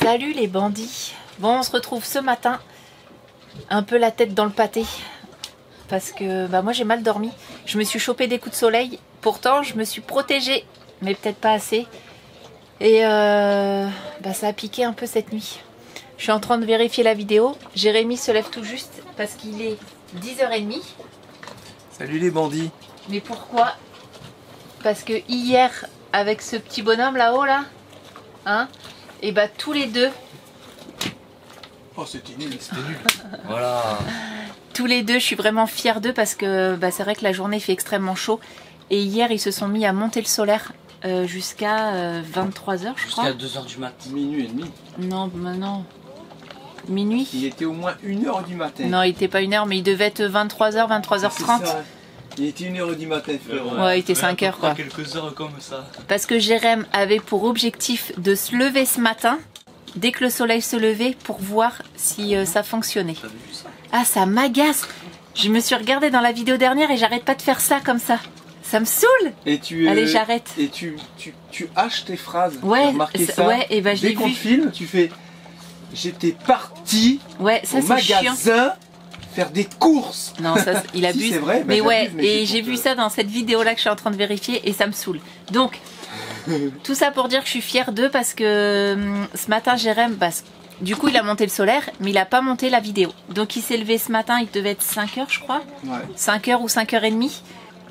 Salut les bandits. Bon, on se retrouve ce matin, un peu la tête dans le pâté, parce que moi j'ai mal dormi. Je me suis chopé des coups de soleil, pourtant je me suis protégée, mais peut-être pas assez. Et ça a piqué un peu cette nuit. Je suis en train de vérifier la vidéo. Jérémy se lève tout juste parce qu'il est 10h30. Salut les bandits. Mais pourquoi? Parce que hier, avec ce petit bonhomme là-haut là, hein, et tous les deux. Oh c'était nul, c'était nul. Voilà. Tous les deux, je suis vraiment fière d'eux parce que c'est vrai que la journée fait extrêmement chaud. Et hier, ils se sont mis à monter le solaire jusqu'à 23h, je crois. Jusqu'à 2h du matin. Minuit et demi. Non, non. Minuit. Il était au moins 1h du matin. Non, il était pas 1h, mais il devait être 23h, 23h30. Il était 1h du matin, frérot. Ouais, il était 5h quoi. Quelques heures comme ça. Parce que Jérém avait pour objectif de se lever ce matin, dès que le soleil se levait, pour voir si ça fonctionnait. T'avais vu ça? Ah, ça m'agace. Je me suis regardée dans la vidéo dernière et j'arrête pas de faire ça comme ça. Ça me saoule. Et tu, allez, j'arrête. Et tu haches tes phrases. Ouais, ça. Ouais, et je dès l'ai qu'on vu. filme, tu fais. J'étais parti ouais, ça, au c'est magasin chiant. faire des courses. Non, ça, il abuse. Si, c'est vrai, mais ouais, j'abuse, mais et j'ai vu ça dans cette vidéo là que je suis en train de vérifier et ça me saoule. Donc, tout ça pour dire que je suis fière d'eux parce que ce matin, Jérém, du coup, il a monté le solaire, mais il a pas monté la vidéo. Donc, il s'est levé ce matin, il devait être 5h, je crois. Ouais. 5h ou 5h30.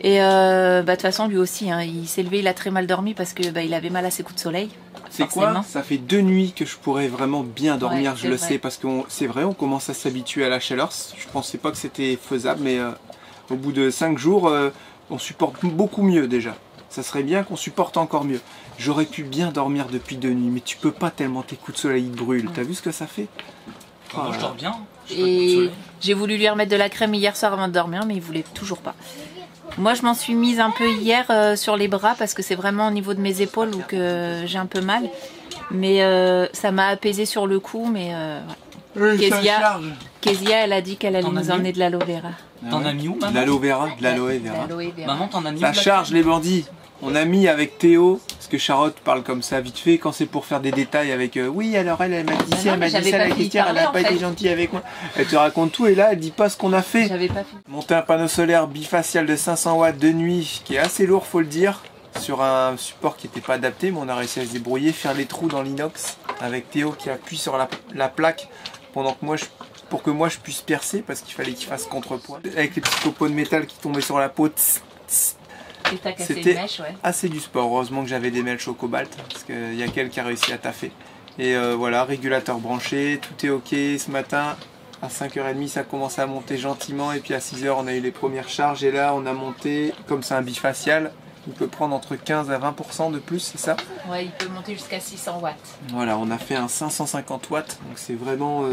Et de toute façon, lui aussi, hein, il s'est levé, il a très mal dormi parce que il avait mal à ses coups de soleil. C'est quoi? Ça fait 2 nuits que je pourrais vraiment bien dormir, ouais, je le sais, parce que c'est vrai, on commence à s'habituer à la chaleur. Je pensais pas que c'était faisable, mais au bout de 5 jours, on supporte beaucoup mieux déjà. Ça serait bien qu'on supporte encore mieux. J'aurais pu bien dormir depuis 2 nuits, mais tu peux pas tellement tes coups de soleil brûlent. T'as vu ce que ça fait? Moi je dors bien. Et j'ai voulu lui remettre de la crème hier soir avant de dormir, mais il voulait toujours pas. Moi je m'en suis mise un peu hier sur les bras parce que c'est vraiment au niveau de mes épaules où que j'ai un peu mal. Mais ça m'a apaisé sur le coup, mais Kezia, elle a dit qu'elle allait nous emmener de l'aloe vera. T'en as mis où, maman? De l'aloe vera, de l'aloe vera. Maman, t'en as mis où? Ça charge les bandits. On a mis avec Théo, parce que Charlotte parle comme ça vite fait, quand c'est pour faire des détails avec oui alors elle m'a dit ça, elle m'a dit ça, la caissière, elle n'a pas été gentille avec moi. Elle te raconte tout et là elle dit pas ce qu'on a fait. J'avais pas fait. Monter un panneau solaire bifacial de 500 watts de nuit, qui est assez lourd faut le dire, sur un support qui n'était pas adapté, mais on a réussi à se débrouiller, faire les trous dans l'inox, avec Théo qui appuie sur la plaque, pendant que moi pour que moi je puisse percer, parce qu'il fallait qu'il fasse contrepoids. Avec les petits copeaux de métal qui tombaient sur la peau, c'était assez du sport. Heureusement que j'avais des mèches au cobalt parce qu'il y a quelqu'un qui a réussi à taffer. Et voilà, régulateur branché, tout est ok. Ce matin à 5h30 ça commence à monter gentiment et puis à 6h on a eu les premières charges et là on a monté, comme c'est un bifacial, il peut prendre entre 15 à 20% de plus, c'est ça? Ouais, il peut monter jusqu'à 600 watts. Voilà, on a fait un 550 watts, donc c'est vraiment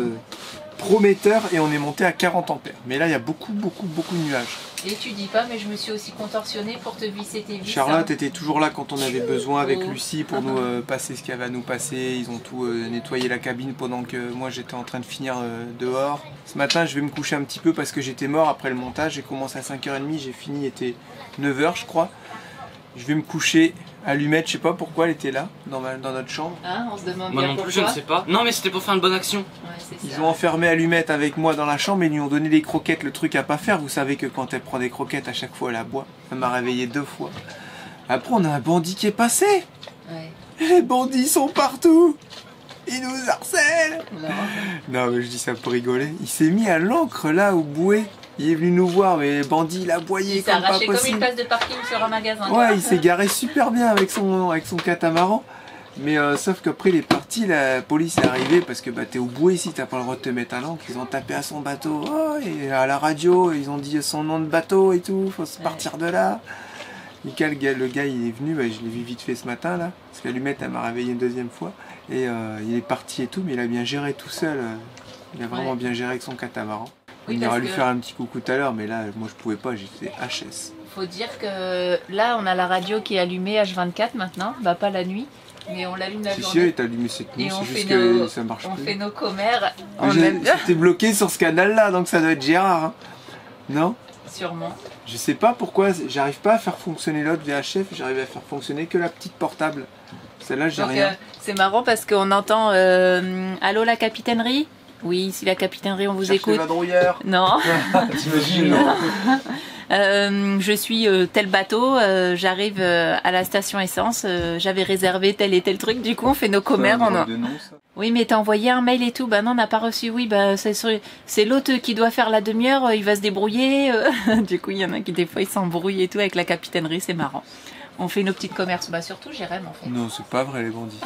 prometteur et on est monté à 40 ampères. Mais là il y a beaucoup de nuages. Et tu dis pas, mais je me suis aussi contorsionnée pour te visser tes vis. Charlotte était toujours là quand on avait besoin avec Lucie pour nous passer ce qu'il y avait à nous passer. Ils ont tout nettoyé la cabine pendant que moi j'étais en train de finir dehors. Ce matin je vais me coucher un petit peu parce que j'étais mort après le montage. J'ai commencé à 5h30, j'ai fini, il était 9h je crois. Je vais me coucher. Allumette, je sais pas pourquoi elle était là, dans notre chambre. Hein, on se demande moi bien non plus, pourquoi. je ne sais pas. Non mais c'était pour faire une bonne action. Ouais, ils ont enfermé Allumette avec moi dans la chambre et ils lui ont donné des croquettes, le truc à pas faire. Vous savez que quand elle prend des croquettes, à chaque fois elle aboie. Elle m'a réveillé 2 fois. Après on a un bandit qui est passé. Ouais. Les bandits sont partout. Ils nous harcèlent. Non. Non mais je dis ça pour rigoler. Il s'est mis à l'encre là au bouet. Il est venu nous voir, mais le bandit il a aboyé comme pas possible. Il s'est arraché comme une place de parking sur un magasin. Ouais, il s'est garé super bien avec son catamaran. Mais sauf qu'après il est parti, la police est arrivée parce que t'es au bouet ici, t'as pas le droit de te mettre à l'encre. Ils ont tapé à son bateau, oh, et à la radio, ils ont dit son nom de bateau et tout, faut se partir de là. Nickel, le gars il est venu, je l'ai vu vite fait ce matin là, parce qu'Allumette elle m'a réveillé une 2e fois. Et il est parti et tout, mais il a bien géré tout seul. Il a vraiment bien géré avec son catamaran. Oui, on ira lui faire un petit coucou tout à l'heure, mais là, moi je pouvais pas, j'étais HS. Faut dire que là, on a la radio qui est allumée H24 maintenant, pas la nuit, mais on l'allume la journée. Si, elle est allumée cette nuit, c'est juste que ça marche plus. On fait nos commères. J'étais bloqué sur ce canal-là, donc ça doit être Gérard, hein. Non? Sûrement. Je sais pas pourquoi, j'arrive pas à faire fonctionner l'autre VHF, j'arrive à faire fonctionner que la petite portable. Celle-là, j'ai Donc, rien. c'est marrant parce qu'on entend allô la capitainerie. Oui, ici la capitainerie, on vous Cherche écoute. les vadrouilleurs. Non. T'imagines? Je suis tel bateau, j'arrive à la station essence, j'avais réservé tel et tel truc, du coup on fait nos commères. Oui, mais t'as envoyé un mail et tout, bah non, on n'a pas reçu. Oui, bah c'est l'autre qui doit faire la demi-heure, il va se débrouiller. Du coup, il y en a qui des fois ils s'embrouillent et tout avec la capitainerie, c'est marrant. On fait nos petites commerces, bah surtout Jérém en fait. Non, c'est pas vrai les bandits.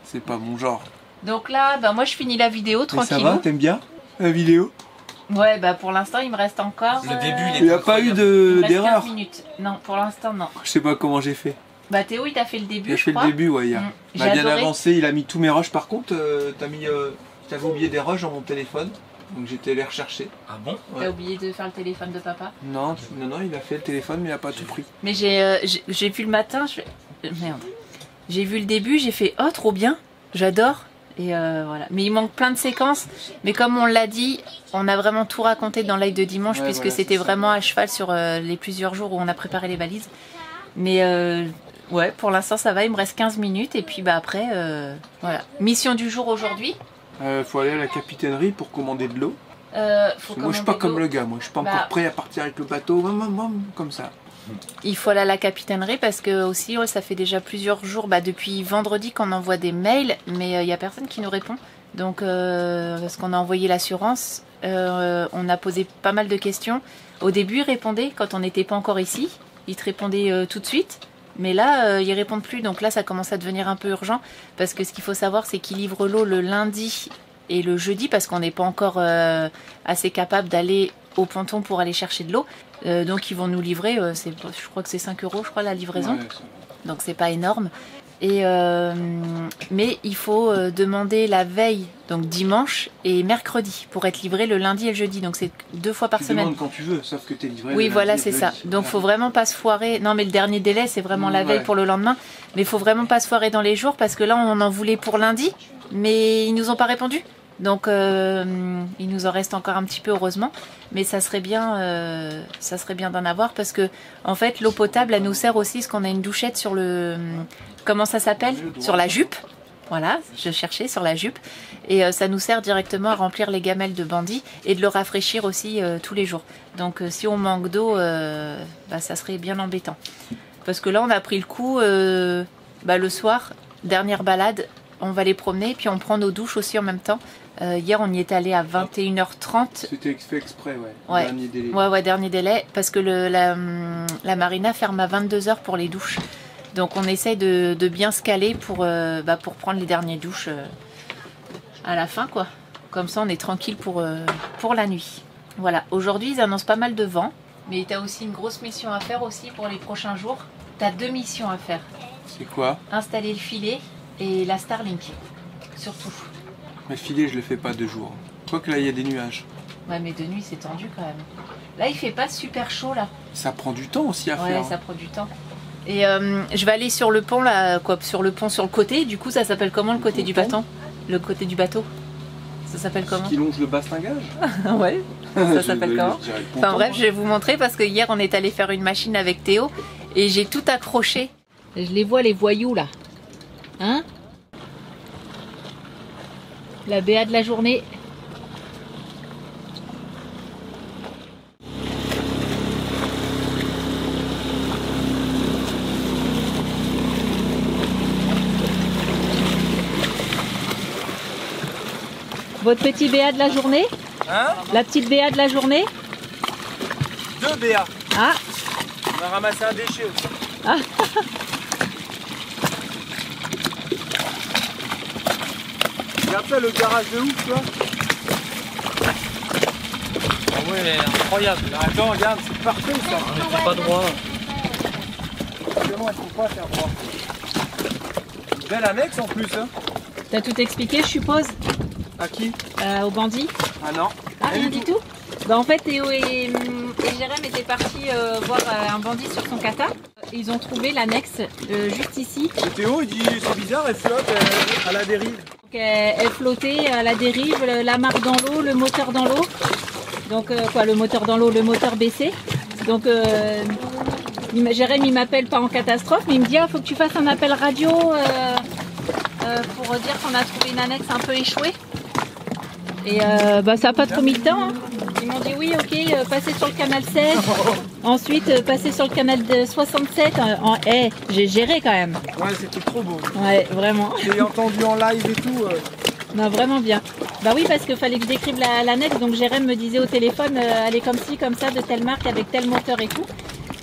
C'est pas mon genre. Donc là, bah moi je finis la vidéo Mais ça tranquille. va, t'aimes bien la vidéo? Ouais, bah pour l'instant il me reste encore. Le début, Il n'y a pas eu d'erreur. 15 minutes. Non, pour l'instant non. Je sais pas comment j'ai fait. Bah Théo il t'a fait le début, Il a je fait crois. le début, ouais, hier. Il J'ai a bien adoré. avancé, il a mis tous mes rushs. Par contre, t'avais oublié des rushs dans mon téléphone. Donc j'étais allé rechercher. Ah bon? T'as oublié de faire le téléphone de papa. Non, il a fait le téléphone, mais il a pas tout pris. Mais j'ai vu le matin, merde. J'ai vu le début, j'ai fait oh trop bien, j'adore. Et voilà. Mais il manque plein de séquences. Mais comme on l'a dit, on a vraiment tout raconté dans live de dimanche, Ouais, puisque voilà, c'était c'est ça. vraiment à cheval sur les plusieurs jours où on a préparé les valises. Mais ouais, pour l'instant ça va, il me reste 15 minutes. Et puis bah après, voilà. Mission du jour aujourd'hui. Faut aller à la capitainerie pour commander de l'eau. Faut Moi je suis pas commander comme l'eau. le gars, moi je suis pas Bah. encore prêt à partir avec le bateau, comme ça. Il faut aller à la capitainerie parce que aussi ouais, ça fait déjà plusieurs jours, bah, depuis vendredi qu'on envoie des mails, mais il n'y a personne qui nous répond. Donc parce qu'on a envoyé l'assurance, on a posé pas mal de questions. Au début ils répondaient quand on n'était pas encore ici, ils te répondaient tout de suite. Mais là, ils répondent plus, donc là ça commence à devenir un peu urgent parce que ce qu'il faut savoir c'est qu'ils livrent l'eau le lundi et le jeudi parce qu'on n'est pas encore assez capable d'aller au ponton pour aller chercher de l'eau. Donc ils vont nous livrer, je crois que c'est 5 € je crois la livraison, Ouais, donc c'est pas énorme. Et mais il faut demander la veille, donc dimanche et mercredi, pour être livré le lundi et le jeudi, donc c'est 2 fois par tu semaine. demandes quand tu veux, sauf que t'es livré. Oui, le voilà, lundi et c'est le ça. jeudi. Donc, faut vraiment pas se foirer. Non, mais le dernier délai, c'est vraiment la veille Ouais. pour le lendemain. Mais il faut vraiment pas se foirer dans les jours parce que là, on en voulait pour lundi, mais ils nous ont pas répondu. Donc, il nous en reste encore un petit peu, heureusement. Mais ça serait bien d'en avoir parce que, en fait, l'eau potable, elle nous sert aussi parce qu'on a une douchette sur le, comment ça s'appelle? Sur la jupe. Voilà, je cherchais sur la jupe. Et ça nous sert directement à remplir les gamelles de bandit et de le rafraîchir aussi tous les jours. Donc si on manque d'eau, bah, ça serait bien embêtant. Parce que là, on a pris le coup, bah, le soir, dernière balade, on va les promener, puis on prend nos douches aussi en même temps. Hier, on y est allé à 21h30. C'était fait exprès, ouais. Ouais. Dernier délai. Ouais, dernier délai, parce que la marina ferme à 22h pour les douches. Donc on essaye de bien se caler pour prendre les dernières douches à la fin, quoi. Comme ça, on est tranquille pour la nuit. Voilà, aujourd'hui, ils annoncent pas mal de vent, mais tu as aussi une grosse mission à faire aussi pour les prochains jours. Tu as 2 missions à faire. C'est quoi? Installer le filet et la Starlink, surtout. Le filet, je le fais pas 2 jours. Quoique là, il y a des nuages. Ouais, mais de nuit, c'est tendu quand même. Là, il fait pas super chaud, là. Ça prend du temps aussi à Ouais, faire. ça prend du temps. Et je vais aller sur le pont là, quoi, sur le pont sur le côté. Du coup, ça s'appelle comment le côté du bateau? Le côté du bateau. Ça s'appelle comment? Qui longe le bastingage. Ouais. Ça s'appelle comment? Je dirais le Enfin ponton, bref, moi. je vais vous montrer parce que hier on est allé faire une machine avec Théo et j'ai tout accroché. Je les vois les voyous là. Hein? La BA de la journée. Votre petit BA de la journée? Hein? La petite BA de la journée? 2 BA. Ah, On a ramassé un déchet aussi. Ah. Regarde ça, le garage de ouf, toi. Ah ouais, incroyable. Attends, regarde, c'est parfait ça. On n'est pas droit. Vraiment, il faut pas faire droit. Une belle annexe en plus, hein. t'as tout expliqué, je suppose, À qui? aux bandits? Ah non. Ah, rien du tout. Bah, en fait, Théo et Jérém étaient partis voir un bandit sur son kata. Ils ont trouvé l'annexe juste ici. Et Théo, il dit c'est bizarre, elle flotte à la dérive. Donc, elle flottait à la dérive, la marque dans l'eau, le moteur dans l'eau. Donc, quoi, le moteur dans l'eau, le moteur baissé. Donc, Jérém il m'appelle pas en catastrophe, mais il me dit faut que tu fasses un appel radio pour dire qu'on a trouvé une annexe un peu échouée. Et ça n'a pas trop mis de temps. Hein. Ils m'ont dit oui, ok, passez sur le canal 16. Ensuite, passez sur le canal de 67. J'ai géré quand même. Ouais, c'était trop beau. Ouais, vraiment. J'ai entendu en live et tout. Non, vraiment bien. Bah oui, parce qu'il fallait que je décrive l'annexe. Donc Jérém me disait au téléphone, elle est comme ci, comme ça, de telle marque, avec tel moteur et tout.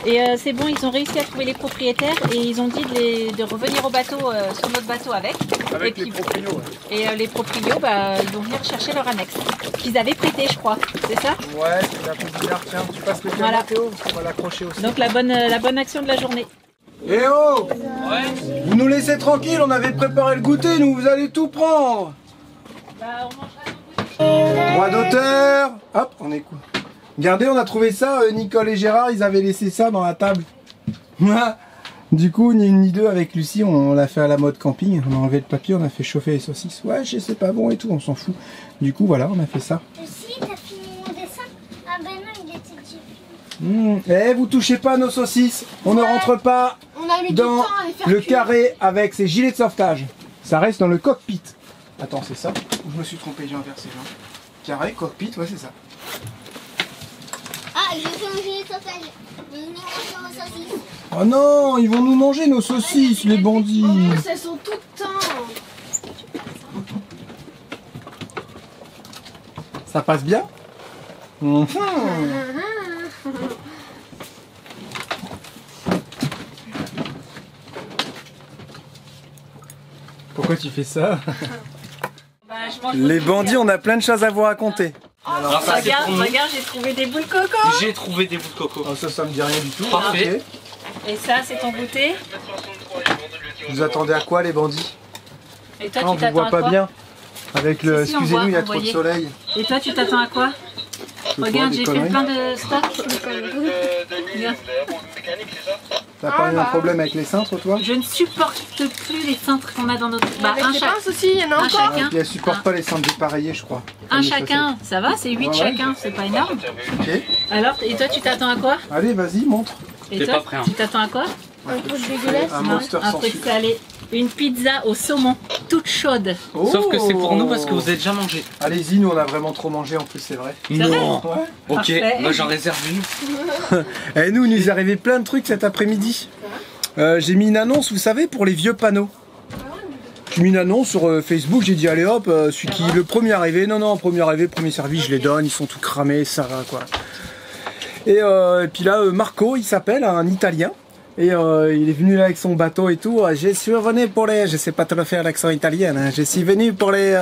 Et c'est bon, ils ont réussi à trouver les propriétaires et ils ont dit de revenir au bateau, sur notre bateau avec. Avec et les proprios. Ouais. Et les proprios, ils vont venir chercher leur annexe. Qu'ils avaient prêté, je crois. C'est ça? Ouais, c'est un peu bizarre. Tiens, tu passes le Voilà. Théo, on va l'accrocher aussi. Donc la bonne action de la journée. Eh oh! Ouais. Vous nous laissez tranquille, on avait préparé le goûter, nous, vous allez tout prendre. Bah, on mangera Droit d'auteur. Hop, on écoute. Regardez, on a trouvé ça, Nicole et Gérard, ils avaient laissé ça dans la table. Du coup, ni une ni deux avec Lucie, on l'a fait à la mode camping. On a enlevé le papier, on a fait chauffer les saucisses. Ouais, je sais pas bon et tout, on s'en fout. Du coup, voilà, on a fait ça. Lucie, t'as fini mon dessin? Ah ben non, il était déjà fini. Eh, vous touchez pas à nos saucisses. On ne rentre pas On a mis du dans temps à les faire le cuire. carré avec ces gilets de sauvetage. Ça reste dans le cockpit. Attends, c'est ça? Je me suis trompé, j'ai inversé. Carré, cockpit, ouais, c'est ça. Ah, j'ai fait un gilet de sauvetage. Ils vont manger aux saucisses. Oh non, ils vont nous manger nos saucisses, les bandits. Elles sont tout le temps. Ça passe bien? Pourquoi tu fais ça? Les bandits, on a plein de choses à vous raconter. Alors ça c'est pour nous. Regarde, j'ai trouvé des boules coco. J'ai trouvé des bouts de coco. Oh, ça me dit rien du tout. Parfait. Ok. Et ça, c'est ton goûter. Vous attendez à quoi, les bandits? Et toi, On tu vous t'attends voit à pas quoi? bien. Avec le. Si, si, on Excusez-nous, voit, il y a on trop de voyait. soleil. Et toi, tu t'attends à quoi? Regarde, des j'ai fait conneries. plein de stock. Regarde. T'as pas eu un problème avec les cintres, toi? Je ne supporte plus les cintres qu'on a dans notre. Bah, un, J'ai pas un souci, il y en a un encore. chacun. Et elle supporte pas les cintres dépareillés, je crois. Un Comme les chacun, ça va, c'est 8 Ouais, ouais. chacun, c'est pas énorme. chaussettes. Alors, et toi, tu t'attends à quoi? Ok. Allez, vas-y, montre. Et T'es toi, pas prêt, hein. tu t'attends à quoi? Un truc dégueulasse. Un Non, monster un sans truc sucre. salé. Une pizza au saumon, toute chaude. Sauf que c'est pour nous parce que Oh. vous avez déjà mangé. Allez-y, nous on a vraiment trop mangé en plus, c'est vrai. Non. Ouais. Ok, Parfait. moi j'en réserve une. Et nous, il nous est arrivé plein de trucs cet après-midi. J'ai mis une annonce, vous savez, pour les vieux panneaux. J'ai mis une annonce sur Facebook, j'ai dit allez hop, celui qui le premier arrivé, non, premier arrivé, premier servi, je les donne, ils sont tout cramés, ça va quoi. Et puis là, Marco, il s'appelle, un Italien. Et il est venu là avec son bateau et tout. Je suis venu pour les... Je sais pas trop faire l'accent italien. Hein. Je suis venu pour les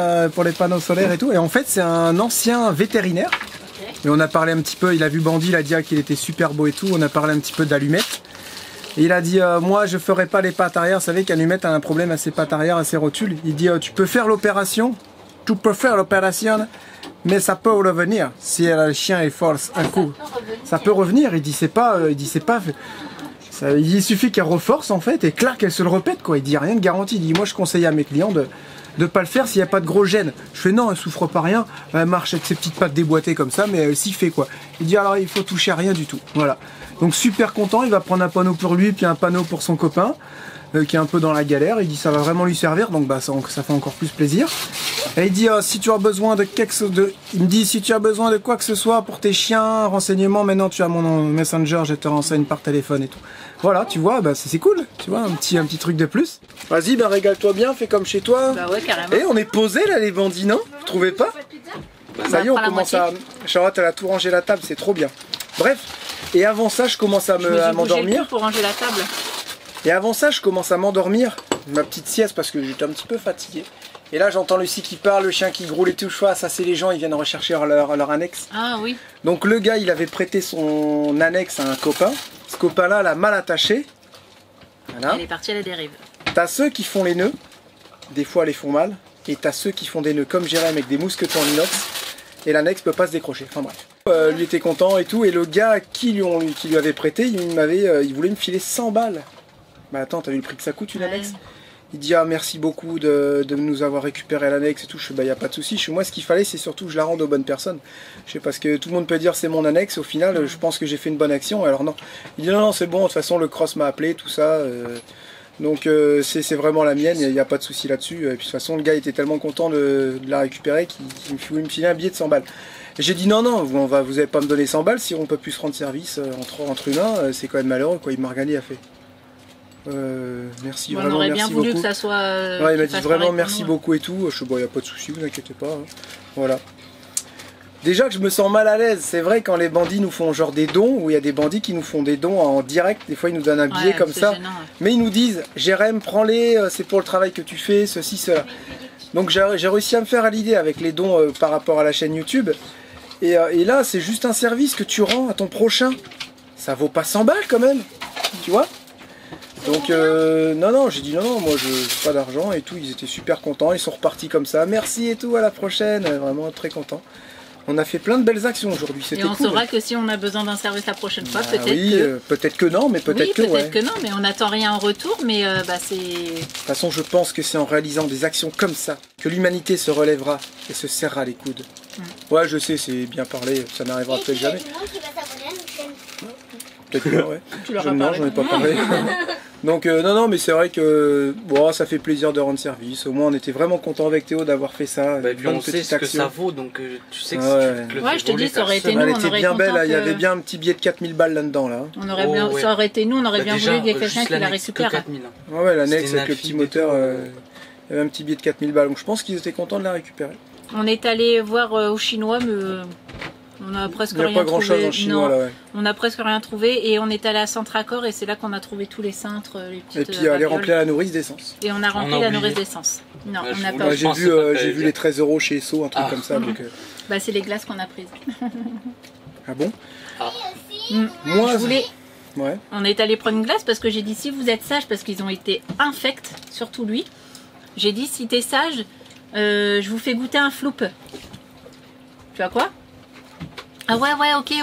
panneaux solaires et tout. Et en fait, c'est un ancien vétérinaire. Et on a parlé un petit peu, il a vu Bandit, il a dit qu'il était super beau et tout. On a parlé un petit peu d'allumettes. Et il a dit, moi je ferai pas les pattes arrière. Vous savez qu'Allumette a un problème à ses pattes arrière, à ses rotules. Il dit, tu peux faire l'opération. Tu peux faire l'opération. Mais ça peut revenir. Si le chien est force un coup. Ça peut revenir. Il dit, c'est pas... il suffit qu'elle reforce en fait et clac qu'elle se le répète quoi. Il dit rien de garantie. Il dit moi je conseille à mes clients de pas le faire s'il n'y a pas de gros gènes. Je fais non, elle souffre pas rien, elle marche avec ses petites pattes déboîtées comme ça, mais elle s'y fait quoi. Il dit alors il faut toucher à rien du tout. Voilà. Donc super content, il va prendre un panneau pour lui puis un panneau pour son copain qui est un peu dans la galère. Il dit ça va vraiment lui servir, donc bah ça fait encore plus plaisir. Et il dit si tu as besoin de il me dit si tu as besoin de quoi que ce soit pour tes chiens, renseignements, maintenant tu as mon messenger, je te renseigne par téléphone et tout. Voilà, tu vois, bah c'est cool, tu vois, un petit truc de plus. Vas-y, bah régale-toi bien, fais comme chez toi. Bah ouais, carrément. Et on est posé là les bandits, non? Vous trouvez pas? Ça y est, on prends la commence à... Charlotte, elle a tout rangé la table, c'est trop bien. Bref, et avant ça, je commence à Je me suis bougé le m'endormir. cul pour ranger la table. Et avant ça, je commence à m'endormir, ma petite sieste, parce que j'étais un petit peu fatigué. Et là, j'entends Lucie qui parle, le chien qui groule et tout. Je fais, ça c'est les gens, ils viennent rechercher leur annexe. Ah oui. Donc le gars, il avait prêté son annexe à un copain. Ce copain-là l'a mal attaché. Voilà. Elle est partie à la dérive. T'as ceux qui font les nœuds, des fois, elles les font mal. Et t'as ceux qui font des nœuds comme Jérém avec des mousquetons en inox. Et l'annexe peut pas se décrocher. Enfin bref. Lui était content et tout. Et le gars qui lui avait prêté, il voulait me filer 100 balles. Bah attends, t'as vu le prix que ça coûte une Ouais. annexe? Il dit ah merci beaucoup de nous avoir récupéré l'annexe et tout. Je fais bah y a pas de souci. Moi ce qu'il fallait c'est surtout que je la rende aux bonnes personnes. Je sais parce que tout le monde peut dire c'est mon annexe. Au final je pense que j'ai fait une bonne action. Alors non. Il dit non c'est bon. De toute façon le cross m'a appelé tout ça. Donc c'est vraiment la mienne. Il n'y a pas de souci là-dessus. Et puis de toute façon le gars était tellement content de la récupérer qu'il me filait un billet de 100 balles. J'ai dit non vous n'allez pas me donner 100 balles si on peut plus se rendre service entre humains. C'est quand même malheureux quoi. Il Margali a fait. Merci, bon, vraiment, on aurait merci bien voulu beaucoup. que ça soit. Ouais, il m'a dit vraiment merci beaucoup et tout. Je sais bon, y a pas de souci, vous inquiétez pas. Hein. Voilà. Déjà que je me sens mal à l'aise. C'est vrai quand les bandits nous font genre des dons, où il y a des bandits qui nous font des dons en direct. Des fois ils nous donnent un billet comme ça. Gênant, ouais. Mais ils nous disent Jérém, prends-les, c'est pour le travail que tu fais, ceci, cela. Donc j'ai réussi à me faire à l'idée avec les dons par rapport à la chaîne YouTube. Et là c'est juste un service que tu rends à ton prochain. Ça vaut pas 100 balles quand même. Tu vois? Donc non, j'ai dit non, moi je n'ai pas d'argent et tout, ils étaient super contents, ils sont repartis comme ça, merci et tout, à la prochaine, vraiment très contents. On a fait plein de belles actions aujourd'hui, c'était cool. Et on saura que si on a besoin d'un service la prochaine fois, peut-être oui, que... peut-être que non, mais peut-être que peut-être que non, mais on n'attend rien en retour, mais c'est... De toute façon, je pense que c'est en réalisant des actions comme ça que l'humanité se relèvera et se serrera les coudes. Ouais, je sais, c'est bien parlé, ça n'arrivera peut-être jamais. Peut-être que ouais. Non, j'en ai pas parlé. Donc non, mais c'est vrai que bon, ça fait plaisir de rendre service. Au moins, on était vraiment content avec Théo d'avoir fait ça. Bah, et puis on sait ce que ça vaut, donc tu sais que si tu te le ouais, fais je te dis, ça aurait été Elle nous, on était aurait bien belle, content il y avait bien un petit billet de 4000 balles là-dedans. Là. On aurait bien, ça aurait été nous, on aurait bien voulu qu'il y ait quelqu'un qui la récupère. Ouais, l'annexe avec le petit moteur, il y avait un petit billet de 4000 balles. Donc je pense qu'ils étaient contents de la récupérer. On est allé voir aux Chinois, mais on a presque rien trouvé. Il n'y a pas grand-chose en chinois là, ouais. On a presque rien trouvé et on est allé à Centracor et c'est là qu'on a trouvé tous les cintres, les petites. Et puis aller remplir la nourrice d'essence. Et on a rempli la nourrice d'essence. Non, ouais, on n'a pas. J'ai vu les 13 € chez Esso, un truc comme ça. Donc, bah c'est les glaces qu'on a prises. Ah bon? Moi, je voulais. Ouais. On est allé prendre une glace parce que j'ai dit si vous êtes sage, parce qu'ils ont été infects, surtout lui. J'ai dit si t'es sage, je vous fais goûter un floup. Tu vois quoi? Ah ouais,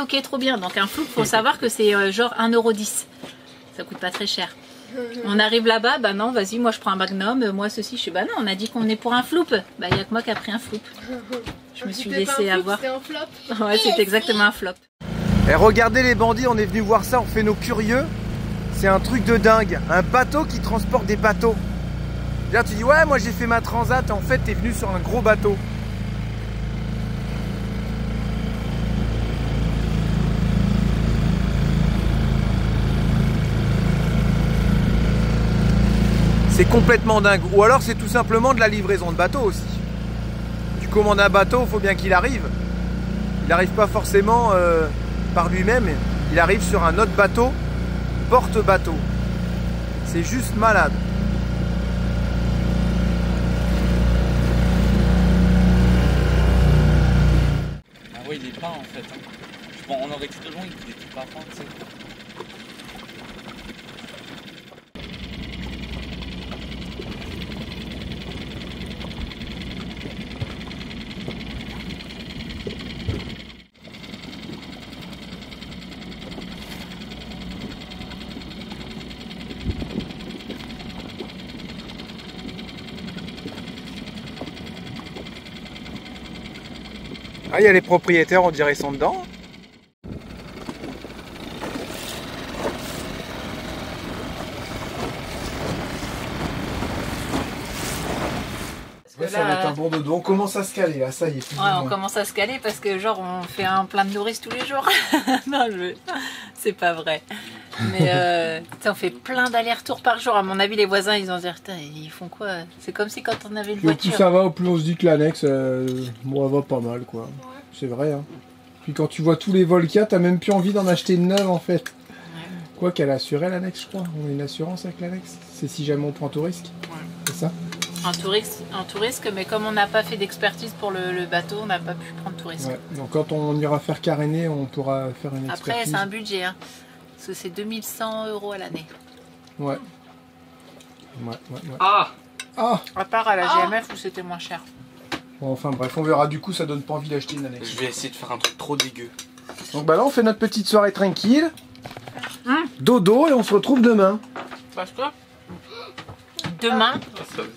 ok, trop bien. Donc un floup, faut savoir que c'est genre 1,10 €. Ça coûte pas très cher. On arrive là-bas, bah non, vas-y, moi je prends un magnum, moi ceci, je suis bah non, on a dit qu'on est pour un floup. Bah il y a que moi qui a pris un floup. Je me suis laissée avoir. C'était un flop. Ouais, c'était exactement un flop. Et regardez les bandits, on est venu voir ça, on fait nos curieux. C'est un truc de dingue. Un bateau qui transporte des bateaux. Là tu dis ouais, moi j'ai fait ma transat, en fait t'es venu sur un gros bateau. C'est complètement dingue. Ou alors c'est tout simplement de la livraison de bateau aussi. Tu commandes un bateau, il faut bien qu'il arrive. Il n'arrive pas forcément par lui-même. Il arrive sur un autre bateau, porte-bateau. C'est juste malade. Ah oui, il est pas en fait. Bon, on aurait été de loin, il était pas fin, tu sais. Ah, il y a les propriétaires, on dirait, sont dedans. Ça va être un bon dodo. On commence à se caler là, ça y est. Ouais, on commence à se caler parce que genre on fait un plein de nourrice tous les jours. Non, c'est pas vrai. Mais on fait plein d'allers-retours par jour. À mon avis, les voisins ils vont se dire ils font quoi? C'est comme si quand on avait une voiture. Plus ça va, au plus on se dit que l'annexe, bon, elle va pas mal quoi. Ouais. C'est vrai. Hein. Puis quand tu vois tous les vols qu'il y a, t'as même plus envie d'en acheter une neuve en fait. Ouais. Quoi qu'elle a assuré l'annexe, je crois. On a une assurance avec l'annexe. C'est si jamais on prend tout risque. Ouais. C'est ça? Un tout risque, mais comme on n'a pas fait d'expertise pour le bateau, on n'a pas pu prendre tout risque. Ouais. Donc quand on ira faire caréner, on pourra faire une expertise. Après, c'est un budget, hein, parce que c'est 2100 € à l'année. Ouais. Ah. À part à la GMF où c'était moins cher. Bon, enfin bref, on verra. Du coup, ça donne pas envie d'acheter une annexe. Je vais essayer de faire un truc trop dégueu. Donc bah là, on fait notre petite soirée tranquille. Dodo, et on se retrouve demain. Parce que demain,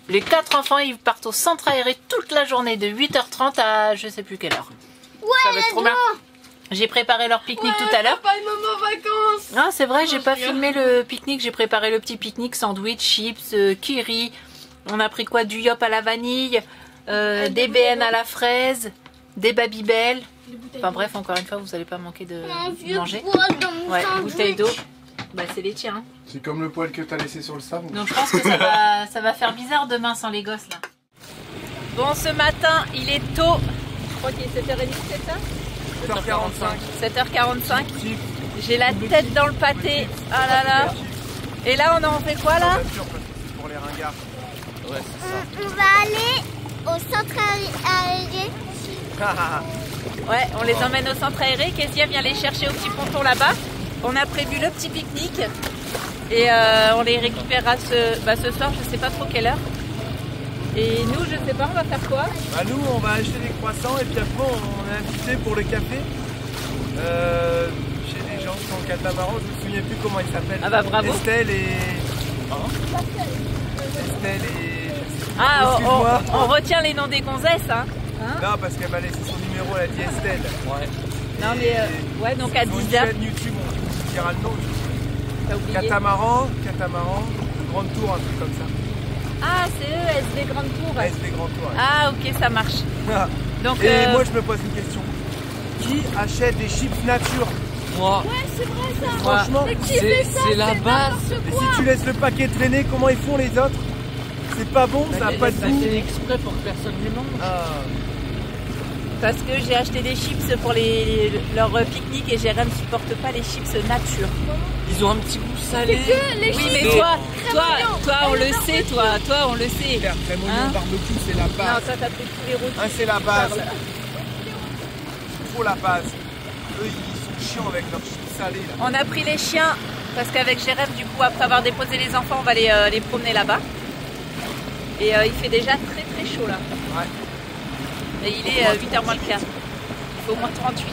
les 4 enfants, ils partent au centre aéré toute la journée de 8h30 à je sais plus quelle heure. Ça va être trop bien. J'ai préparé leur pique-nique tout à l'heure. Papa et maman vacances. Ah, c'est vrai, j'ai pas filmé le pique-nique. J'ai préparé le petit pique-nique, sandwich, chips, kiri. On a pris quoi? Du yop à la vanille, des BN à la fraise, des Babybel. Enfin bref, encore une fois, vous allez pas manquer de manger. Ouais, bouteille d'eau. Bah c'est les tiens. Hein. C'est comme le poil que t'as laissé sur le sable. Donc je pense que ça va faire bizarre demain sans les gosses là. Bon, ce matin, il est tôt. Je crois qu'il est 7h30, c'est ça? 7h45. J'ai la tête dans le pâté. Ah là là. Et là, on en fait quoi là? Pour les ringards. Ouais, c'est ça. On va aller au centre aéré. Ouais, on les emmène au centre aéré. Kezia vient les chercher au petit ponton là-bas. On a prévu le petit pique-nique. Et on les récupérera ce soir, je sais pas trop quelle heure. Et nous, je sais pas, on va faire quoi? Bah nous, on va acheter des croissants et puis après, on est invité pour le café. Chez des gens qui sont au catamaran, je me souviens plus comment ils s'appellent. Ah bah bravo. Estelle et... Estelle et... Ah, Excuse-moi. on retient les noms des gonzesses, hein? Non, parce qu'elle m'a laissé son numéro, elle a dit Estelle. Ouais. Non mais, ouais, donc à 10h. Une chaîne YouTube, on dira le nom. T'as oublié? Catamaran, Grande Tour, un truc comme ça. Ah, c'est eux, SD Grande Tour. SD Grande Tour. Ouais. Ah, ok, ça marche. Donc, Et moi, je me pose une question. Qui achète des chips nature? Moi, Ouais, c'est vrai ça. Franchement, c'est la base. et si tu laisses le paquet traîner, comment ils font les autres? C'est pas bon, ça a pas de goût. C'est exprès pour que personne ne mange. Ah. parce que j'ai acheté des chips pour leur pique-nique et Jérém ne supporte pas les chips nature. Ils ont un petit goût salé. Oui, mais toi, on le sait, toi, on le sait. Crème oignon, Hein? barbecue, c'est la Non, base. ça, t'as pris tous les routes. C'est la base. Il faut la base. Eux, ils sont chiants avec leurs chips salés. Là. On a pris les chiens parce qu'avec Jérém, du coup, après avoir déposé les enfants, on va les promener là-bas. Et il fait déjà très très chaud là. Ouais. Et il est 8h moins le quart. Il faut au moins 38.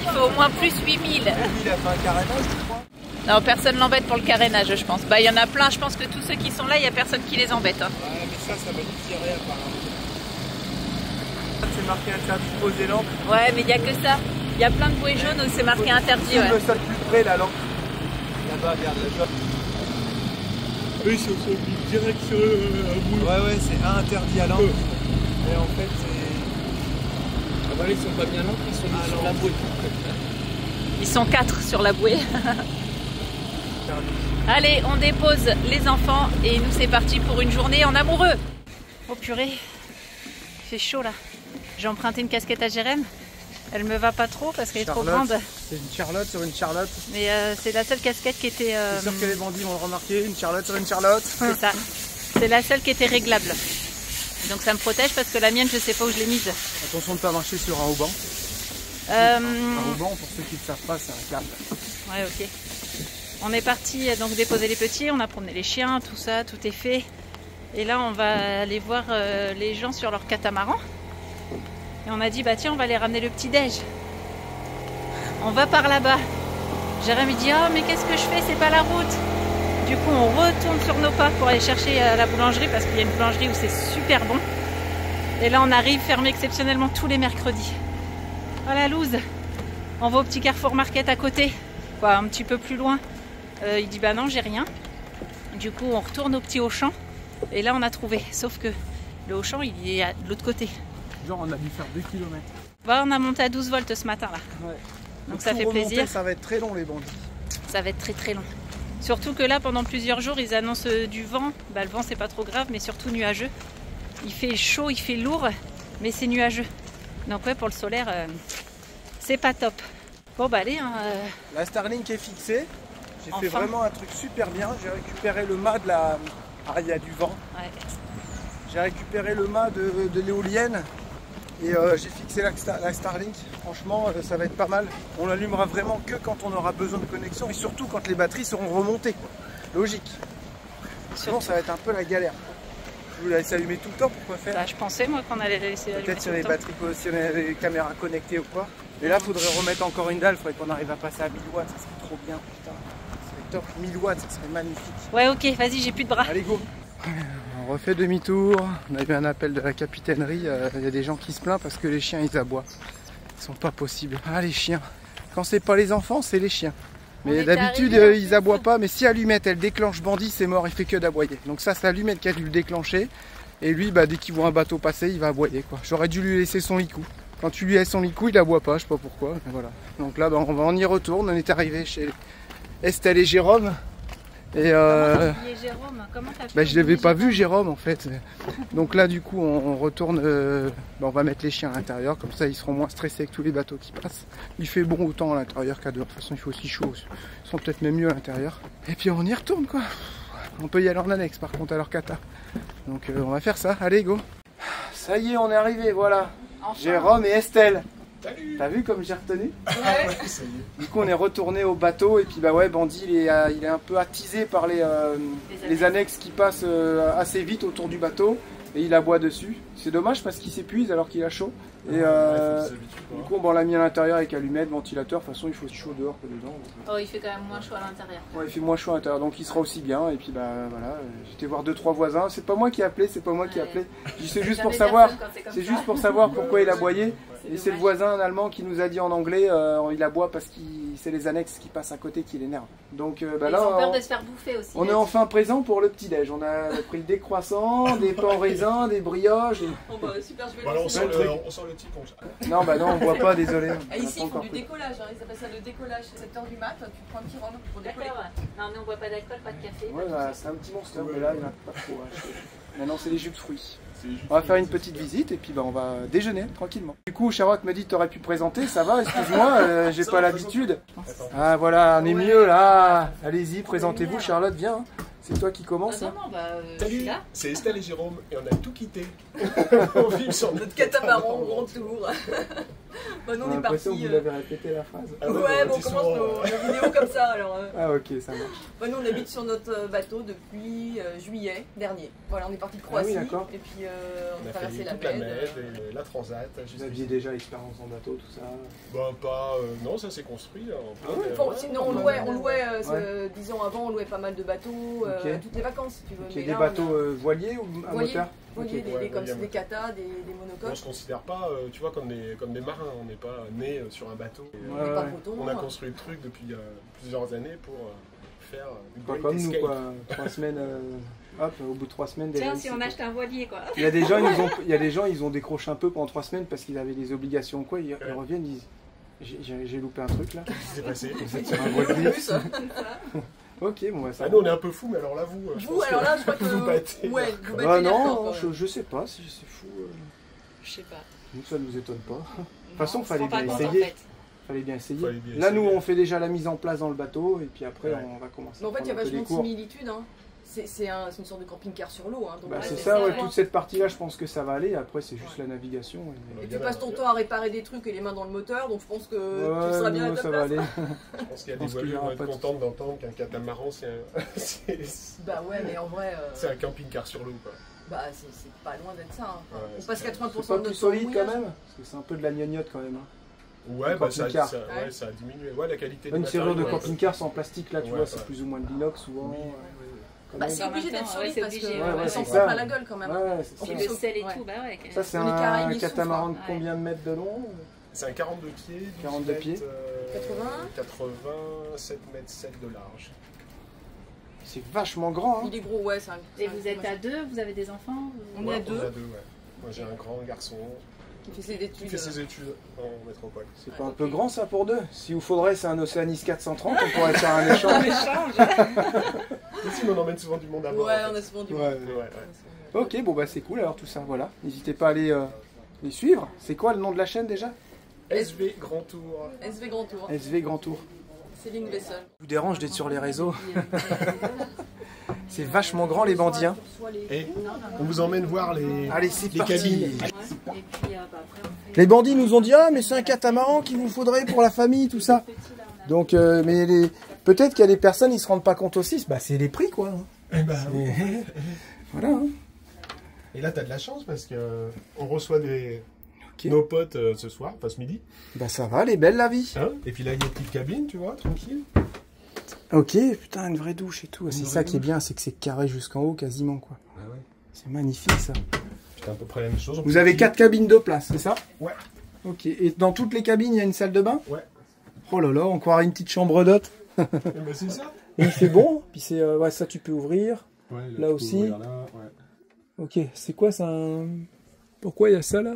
Il faut au moins plus 8000. Lui, il a fait un carénage, je crois. Non, personne l'embête pour le carénage, je pense. Bah, il y en a plein, je pense que tous ceux qui sont là, il n'y a personne qui les embête. Hein. Ouais, mais ça va nous tirer apparemment. C'est marqué interdit de poser lampe. Ouais, mais il n'y a que ça. Il y a plein de bouées jaunes où c'est marqué interdit. Ouais. Le sol plus près, la lampe. Là-bas, regarde, là-bas. Oui, c'est direct sur un bout. Ouais, c'est interdit à lampe. Et en fait, c'est... Ah bah, ils sont pas bien longs, ils sont mis sur la bouée. Ils sont 4 sur la bouée. Allez, on dépose les enfants et nous c'est parti pour une journée en amoureux. Oh purée, il fait chaud là. J'ai emprunté une casquette à Jérém. Elle me va pas trop parce qu'elle est trop grande. C'est une Charlotte sur une Charlotte. Mais c'est la seule casquette qui était... C'est sûr que les bandits vont le remarquer, une Charlotte sur une Charlotte. C'est ça. C'est la seule qui était réglable. Donc ça me protège parce que la mienne, je sais pas où je l'ai mise. Attention de ne pas marcher sur un ruban. Un ruban, pour ceux qui ne savent pas, c'est un câble. Ouais, ok. On est parti donc déposer les petits, on a promené les chiens, tout ça, tout est fait. Et là, on va aller voir les gens sur leur catamaran. Et on a dit, bah tiens, on va aller ramener le petit-déj. On va par là-bas. Jérémy dit, oh, mais qu'est-ce que je fais? C'est pas la route. Du coup, on retourne sur nos pas pour aller chercher la boulangerie parce qu'il y a une boulangerie où c'est super bon. Et là, on arrive fermé exceptionnellement tous les mercredis. Oh la loose. On va au petit Carrefour Market à côté, quoi, un petit peu plus loin. Il dit, bah non, j'ai rien. Du coup, on retourne au petit Auchan. Et là, on a trouvé. Sauf que le Auchan, il est de l'autre côté. Genre, on a dû faire 2 km. Bah, on a monté à 12 volts ce matin là. Ouais. Donc ça fait plaisir. Ça va être très long, les bandits. Ça va être très très long. Surtout que là, pendant plusieurs jours, ils annoncent du vent. Bah, le vent, c'est pas trop grave, mais surtout nuageux. Il fait chaud, il fait lourd, mais c'est nuageux. Donc ouais, pour le solaire, c'est pas top. Bon bah allez. Hein, La Starlink est fixée. J'ai fait Enfin. vraiment un truc super bien. J'ai récupéré le mât de la... Ah, il y a du vent. ouais. J'ai récupéré le mât de l'éolienne. Et j'ai fixé la Starlink. Franchement, ça va être pas mal. On l'allumera vraiment que quand on aura besoin de connexion. Et surtout quand les batteries seront remontées. Logique. Sinon, ça va être un peu la galère. Vous la laissez allumer tout le temps, pourquoi faire? Bah, je pensais moi qu'on allait la laisser allumer Peut-être sur tout les le temps. batteries positionnées, les caméras connectées ou quoi. Et là, il faudrait remettre encore une dalle. Il faudrait qu'on arrive à passer à 1000 watts. Ça serait trop bien, putain. Ça serait top. 1000 watts, ça serait magnifique. Ouais, ok, vas-y, j'ai plus de bras. Allez, go. On refait demi-tour. On a eu un appel de la capitainerie. Il y a des gens qui se plaignent parce que les chiens ils aboient. Ils sont pas possibles. Ah les chiens. Quand c'est pas les enfants, c'est les chiens. Mais d'habitude ils aboient pas. Mais si Allumette elle déclenche Bandit, c'est mort. Il fait que d'aboyer. Donc ça c'est Allumette qui a dû le déclencher. Et lui bah, dès qu'il voit un bateau passer, il va aboyer quoi. J'aurais dû lui laisser son licou. Quand tu lui laisses son licou, il aboie pas. Je sais pas pourquoi. Mais voilà. Donc là bah, on y retourne. On est arrivé chez Estelle et Jérôme. Et Jérôme, comment bah, je l'avais pas vu Jérôme en fait. Donc là du coup on retourne, bah, on va mettre les chiens à l'intérieur, comme ça ils seront moins stressés avec tous les bateaux qui passent. Il fait bon autant à l'intérieur qu'à dehors, de toute façon il fait aussi chaud, ils sont peut-être même mieux à l'intérieur. Et puis on y retourne quoi. On peut y aller en annexe par contre à leur cata. Donc on va faire ça, allez go. Ça y est on est arrivé, voilà. Enfin. Jérôme et Estelle. T'as vu comme j'ai retenu? Ouais. Du coup on est retourné au bateau et puis bah ouais Bandit il est un peu attisé par les annexes qui passent assez vite autour du bateau et il aboie dessus. C'est dommage parce qu'il s'épuise alors qu'il a chaud. Et du coup on l'a mis à l'intérieur avec allumette, ventilateur, de toute façon il faut chaud dehors que dedans. Oh il fait quand même moins chaud à l'intérieur. Ouais il fait moins chaud à l'intérieur donc il sera aussi bien et puis bah voilà, j'étais voir 2-3 voisins, c'est pas moi qui ai appelé, c'est pas moi qui ai appelé. C'est juste pour savoir, pourquoi il aboyait. Et c'est le voisin allemand qui nous a dit en anglais, il aboie parce que c'est les annexes qui passent à côté qui l'énervent. Donc bah là, ils ont peur de se faire bouffer aussi. On est enfin présent pour le petit déj. On a pris des croissants, des pains en raisin, des brioches. Oh bah super, je vais voilà, on sort le typhon. Non bah non on boit pas, désolé. Et ici ils font du décollage, hein. Ils appellent ça le décollage. 7h du mat, tu prends un petit rhum pour décoller. Non mais on boit pas d'alcool, pas de café. Ouais bah, c'est un petit monster mais là il n'y en a pas trop. Maintenant c'est les jus de fruits. On va faire une petite visite et puis bah, on va déjeuner tranquillement. Du coup Charlotte me dit t'aurais pu présenter, ça va, excuse-moi, j'ai pas l'habitude. Ah voilà, on est mieux là. Allez-y, présentez-vous Charlotte, viens. C'est toi qui commence. Non, bah, salut, c'est Estelle et Jérôme et on a tout quitté. On vit sur notre catamaran au grand tour. Bah, nous, on est l'impression parti. que vous avez répété la phrase. Ah ouais, bon, on commence nos vidéos comme ça alors. Ah ok, ça marche. Bah, nous on habite sur notre bateau depuis juillet dernier. Voilà, on est parti de Croatie et puis on a traversé la Med et la Transat. Vous aviez déjà l'expérience en bateau, tout ça? Bah pas, non ça s'est construit. Sinon on louait 10 ans avant, on louait pas mal de bateaux, toutes les vacances si tu veux. Okay, des bateaux voiliers ou à moteur? Voiliers, comme des katas, des monocoques. On se considère pas, tu vois, comme des marins. On n'est pas né sur un bateau. On a construit le truc depuis plusieurs années pour faire une pas comme nous quoi, 3 semaines, hop, au bout de 3 semaines déjà. Tiens, si on achète un voilier quoi. Il y a des gens, ils ont décroché un peu pendant 3 semaines parce qu'ils avaient des obligations ou quoi, ils reviennent, ils disent j'ai loupé un truc là. Qu'est-ce qui s'est passé? Vous êtes sur un voilier. Ok, bon, ça. Nous on est un peu fous, mais alors là vous. Vous, alors là, je crois que. Vous battez. Ouais, vous battez. Ah non, je sais pas si c'est fou. Je sais pas. Nous, ça nous étonne pas. De toute façon, fallait bien essayer. Fallait bien essayer. Là, nous, on fait déjà la mise en place dans le bateau et puis après, on va commencer. Mais en fait, il y a vachement de similitudes. Hein. C'est une sorte de camping-car sur l'eau. Hein, bah, c'est ça, ouais, toute cette partie-là, je pense que ça va aller. Après, c'est juste la navigation. Et tu passes ton temps à réparer des trucs et les mains dans le moteur, donc je pense que tu seras bien à ta ça place. va aller. Je pense qu'il y a des voiliers qui vont être contents d'entendre qu'un catamaran, Bah ouais, mais en vrai. C'est un camping-car sur l'eau, quoi. Bah, c'est pas loin d'être ça. Hein. On passe 80% de notre temps. Plus solide quand même, parce que c'est un peu de la gnognotte quand même. Ouais, bah ça a diminué. Ouais, la qualité une serrure de camping-car sans plastique, là, tu vois, c'est plus ou moins de l'inox souvent. Bah, c'est obligé d'être solide parce que s'en prend pas la gueule quand même. Et le sel et tout, bah ouais. Ça, c'est un catamaran de combien de mètres de long? C'est un 42 pieds. 42 pieds. 87 mètres 7 de large. C'est vachement grand. Hein. Il est gros, ouais. Et vous êtes à deux, vous avez des enfants? On est à deux. Ouais. Moi j'ai un grand garçon. Qui fait ses études en métropole. C'est pas un peu grand ça pour deux? Si vous faudrait, c'est un Oceanis 430, on pourrait faire un échange. Ici, on emmène souvent du monde à bord. Ouais, on a souvent du monde. Ok, bon bah c'est cool alors tout ça, voilà. N'hésitez pas à aller les suivre. C'est quoi le nom de la chaîne déjà? SV Grand Tour. SV Grand Tour. SV Grand Tour. Céline Bessel. Vous dérange d'être sur les réseaux? C'est vachement grand les bandits. Hein. Et on vous emmène voir les cabines. Les bandits nous ont dit ah mais c'est un catamaran qu'il vous faudrait pour la famille tout ça. Donc mais peut-être qu'il y a des personnes ils se rendent pas compte aussi. Bah c'est les prix quoi. Voilà. Hein. Et là t'as de la chance parce que on reçoit nos potes ce soir, enfin ce midi. Bah ça va, elle est belle la vie. Hein, et puis là il y a une petite cabine, tu vois, tranquille. Ok, putain, une vraie douche et tout. C'est ça qui est bien, c'est que c'est carré jusqu'en haut quasiment quoi. Ouais, ouais. C'est magnifique ça. C'est à peu près la même chose. Vous avez 4 cabines de place, c'est ça? Ouais. Ok. Et dans toutes les cabines, il y a une salle de bain? Ouais. Oh là là, on croirait une petite chambre d'hôte. Bah c'est ça. Et c'est bon. Puis c'est ouais, ça tu peux ouvrir. Ouais, là aussi. Là, ouais. Ok. C'est quoi ça? Pourquoi il y a ça là?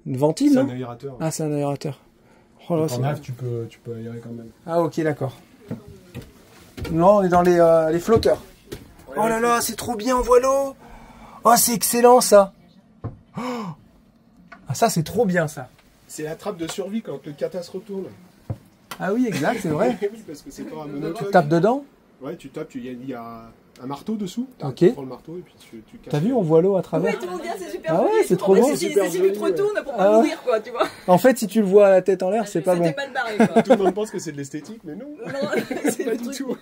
Une ventile, non? C'est un aérateur. Ah, c'est un aérateur. Oh là, en tu peux aérer quand même. Ah ok, d'accord. Non, on est dans les flotteurs. Ouais, oh là là, c'est trop bien en voileau. Oh, c'est excellent ça. Oh ah, ça, c'est trop bien ça. C'est la trappe de survie quand le kata se retourne. Ah oui, exact, c'est vrai. Oui, parce que c'est pas un monocoque. Tu tapes dedans? Ouais, tu tapes, il y a un marteau dessous. Ok. Tu prends le marteau et puis tu casses. T'as vu, on voit l'eau à travers? Oui, tout le monde dit c'est super Ah ouais, joli. c'est trop bon. C'est si tu te retournes pour pas mourir, quoi, tu vois. En fait, si tu le vois à la tête en l'air, c'est pas bon. C'était mal barré, quoi. Tout le monde pense que c'est de l'esthétique, mais non. Non, c'est pas le du truc. tout.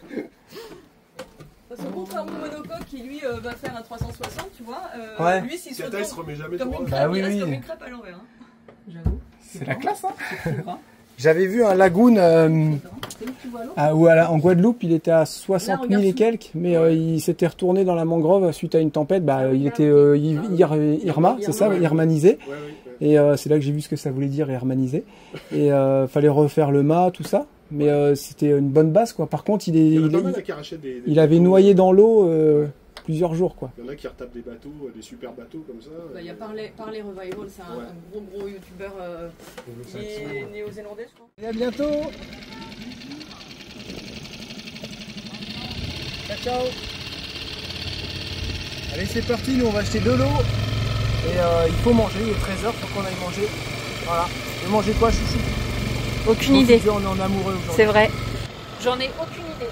Parce que contrairement au monocoque qui lui va faire un 360, tu vois, ouais. lui s'il se Kata, il se remet jamais comme droit. une crêpe, il reste comme une crêpe à l'envers. J'avoue. C'est la classe, hein. J'avais vu un lagoon en Guadeloupe, il était à 60 000 et quelques, mais il s'était retourné dans la mangrove suite à une tempête. Bah, il était Irma, c'est ça, irmanisé. Et c'est là que j'ai vu ce que ça voulait dire, irmanisé. Et fallait refaire le mât, tout ça. Mais c'était une bonne base, quoi. Par contre, il avait noyé dans l'eau plusieurs jours, quoi. Il y en a qui retapent des bateaux, des super bateaux comme ça. Il y a Parley Revival, c'est un gros youtubeur néo-zélandais, je crois. Et à bientôt. Ciao, ciao. Allez, c'est parti, nous on va acheter de l'eau. Et il faut manger, il est 13h, faut qu'on aille manger. Voilà. Et manger quoi, chouchou? Aucune idée. On est en amoureux aujourd'hui. C'est vrai. J'en ai aucune idée.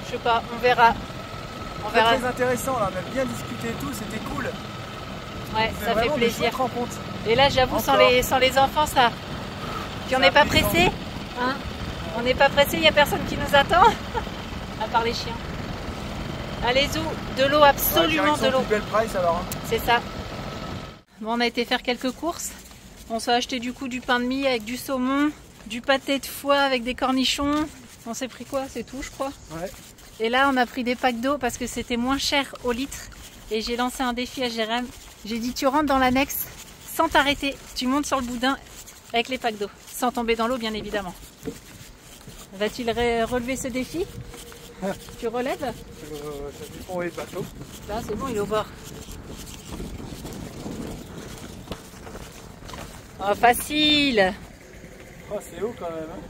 Je sais pas, on verra. C'est très intéressant là, on a bien discuté et tout, c'était cool. Ouais, ça fait plaisir. Rencontre. Et là, j'avoue, sans les enfants, ça. Puis on n'est pas pressé, hein? On n'est pas pressé, il n'y a personne qui nous attend, à part les chiens. Allez, Zou, de l'eau, absolument de l'eau. C'est ça. Bon, on a été faire quelques courses. On s'est acheté du coup du pain de mie avec du saumon, du pâté de foie avec des cornichons. On s'est pris quoi? C'est tout, je crois. Ouais. Et là, on a pris des packs d'eau parce que c'était moins cher au litre. Et j'ai lancé un défi à Jérém. J'ai dit, tu rentres dans l'annexe sans t'arrêter. Tu montes sur le boudin avec les packs d'eau. Sans tomber dans l'eau, bien évidemment. Va-t-il relever ce défi? Tu relèves? Ça dépend où est le bateau. Là, c'est bon, il est au bord. Oh, facile! Oh, c'est haut quand même, hein.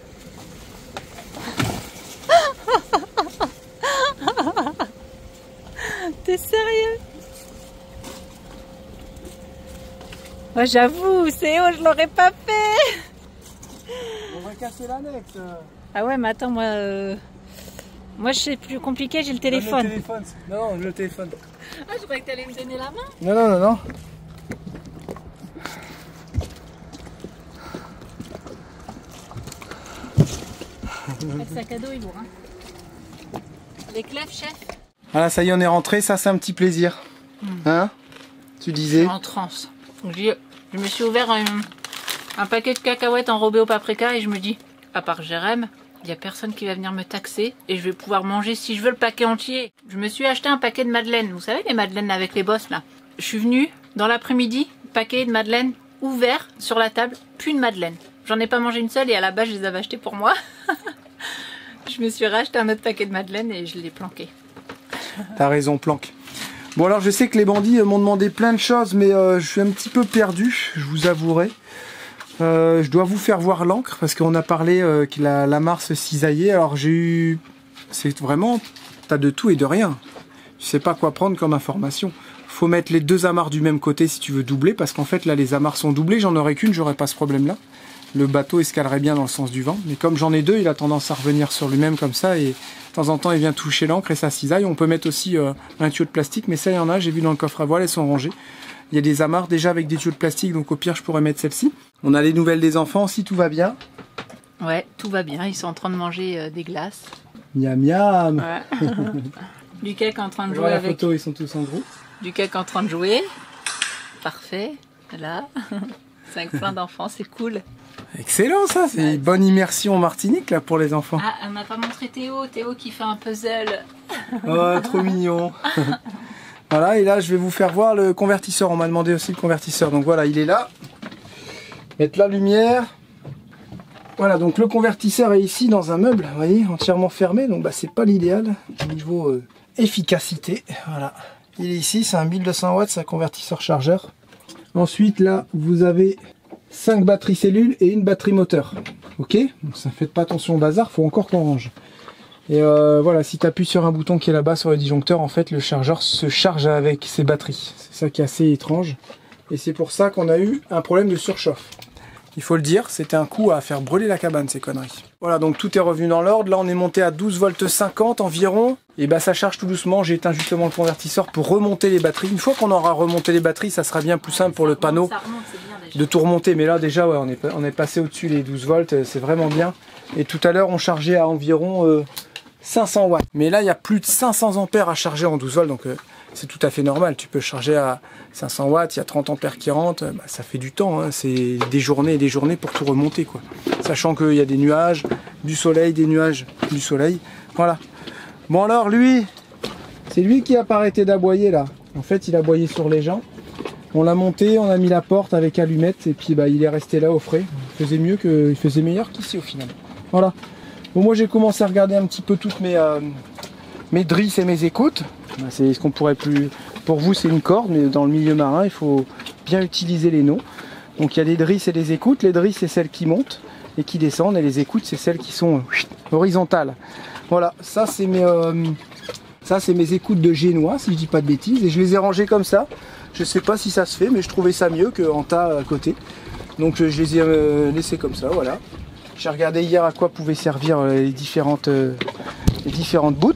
T'es sérieux? Moi j'avoue, c'est haut, je l'aurais pas fait. On va casser l'annexe. Ah ouais, mais attends, moi je sais plus compliqué, j'ai le téléphone. Le téléphone. Non, le téléphone. Ah, je croyais que t'allais me donner la main. Non, non, non, non. Le sac à dos est lourd, hein. Les clefs, chef? Voilà, ça y est, on est rentré, ça c'est un petit plaisir. Hein? Tu disais? En transe. Je me suis ouvert un paquet de cacahuètes enrobées au paprika et je me dis, à part Jérém, il n'y a personne qui va venir me taxer et je vais pouvoir manger si je veux le paquet entier. Je me suis acheté un paquet de madeleines. Vous savez, les madeleines avec les bosses là. Je suis venue dans l'après-midi, paquet de madeleines ouvert sur la table, plus une madeleine. J'en ai pas mangé une seule et à la base je les avais achetées pour moi. Je me suis racheté un autre paquet de madeleines et je l'ai planqué. T'as raison, planque. Bon alors je sais que les bandits m'ont demandé plein de choses, mais je suis un petit peu perdu, je vous avouerai. Je dois vous faire voir l'encre, parce qu'on a parlé que la mare se cisaillait. Alors j'ai eu... C'est vraiment... T'as de tout et de rien. Je sais pas quoi prendre comme information. Faut mettre les deux amarres du même côté si tu veux doubler, parce qu'en fait là les amarres sont doublées, j'en aurais qu'une, j'aurais pas ce problème là. Le bateau escalerait bien dans le sens du vent, mais comme j'en ai deux, il a tendance à revenir sur lui-même comme ça, et de temps en temps il vient toucher l'encre et ça cisaille. On peut mettre aussi un tuyau de plastique, mais ça il y en a, j'ai vu dans le coffre à voile, elles sont rangées. Il y a des amarres déjà avec des tuyaux de plastique, donc au pire je pourrais mettre celle-ci. On a les nouvelles des enfants, si tout va bien. Ouais, tout va bien, ils sont en train de manger des glaces. Miam miam. Ouais. Lucas est en train de jouer la avec... photo, ils sont tous en groupe. Lucas est en train de jouer. Parfait, là. C'est avec plein d'enfants, c'est cool. Excellent ça, c'est une bonne immersion en Martinique là pour les enfants. Ah, on n'a pas montré Théo qui fait un puzzle. Oh, trop mignon. Voilà, et là je vais vous faire voir le convertisseur. On m'a demandé aussi le convertisseur. Donc voilà, il est là. Mettre la lumière. Voilà, donc le convertisseur est ici dans un meuble, vous voyez, entièrement fermé. Donc bah c'est pas l'idéal niveau efficacité. Voilà, il est ici, c'est un 1200 watts, c'est un convertisseur chargeur. Ensuite là, vous avez 5 batteries cellules et une batterie moteur. Ok, donc ça faites pas attention au bazar, faut encore qu'on range. Et voilà, si tu appuies sur un bouton qui est là-bas sur le disjoncteur, en fait le chargeur se charge avec ses batteries. C'est ça qui est assez étrange. Et c'est pour ça qu'on a eu un problème de surchauffe. Il faut le dire, c'était un coup à faire brûler la cabane ces conneries. Voilà, donc tout est revenu dans l'ordre. Là on est monté à 12 volts 50 environ. Et bah ça charge tout doucement. J'ai éteint justement le convertisseur pour remonter les batteries. Une fois qu'on aura remonté les batteries, ça sera bien plus simple pour le panneau de tout remonter. Mais là déjà ouais, on est passé au-dessus les 12 volts, c'est vraiment bien. Et tout à l'heure on chargeait à environ 500 watts. Mais là il y a plus de 500 ampères à charger en 12 volts, donc c'est tout à fait normal. Tu peux charger à 500 watts, il y a 30 ampères qui rentrent, bah, ça fait du temps, hein. C'est des journées et des journées pour tout remonter, quoi. Sachant qu'il y a des nuages, du soleil, des nuages, du soleil. Voilà. Bon alors lui, c'est lui qui a pas arrêté d'aboyer là. En fait il a aboyé sur les gens. On l'a monté, on a mis la porte avec allumette et puis bah, il est resté là au frais. Il faisait meilleur qu'ici au final. Voilà. Bon, moi j'ai commencé à regarder un petit peu toutes mes drisses et mes écoutes. C'est ce qu'on pourrait plus... Pour vous c'est une corde, mais dans le milieu marin il faut bien utiliser les nœuds. Donc il y a des drisses et des écoutes. Les drisses c'est celles qui montent et qui descendent, et les écoutes c'est celles qui sont horizontales. Voilà, ça c'est mes écoutes de génois si je dis pas de bêtises, et je les ai rangées comme ça. Je sais pas si ça se fait, mais je trouvais ça mieux qu'en tas à côté. Donc je les ai laissées comme ça, voilà. J'ai regardé hier à quoi pouvaient servir les différentes bouts.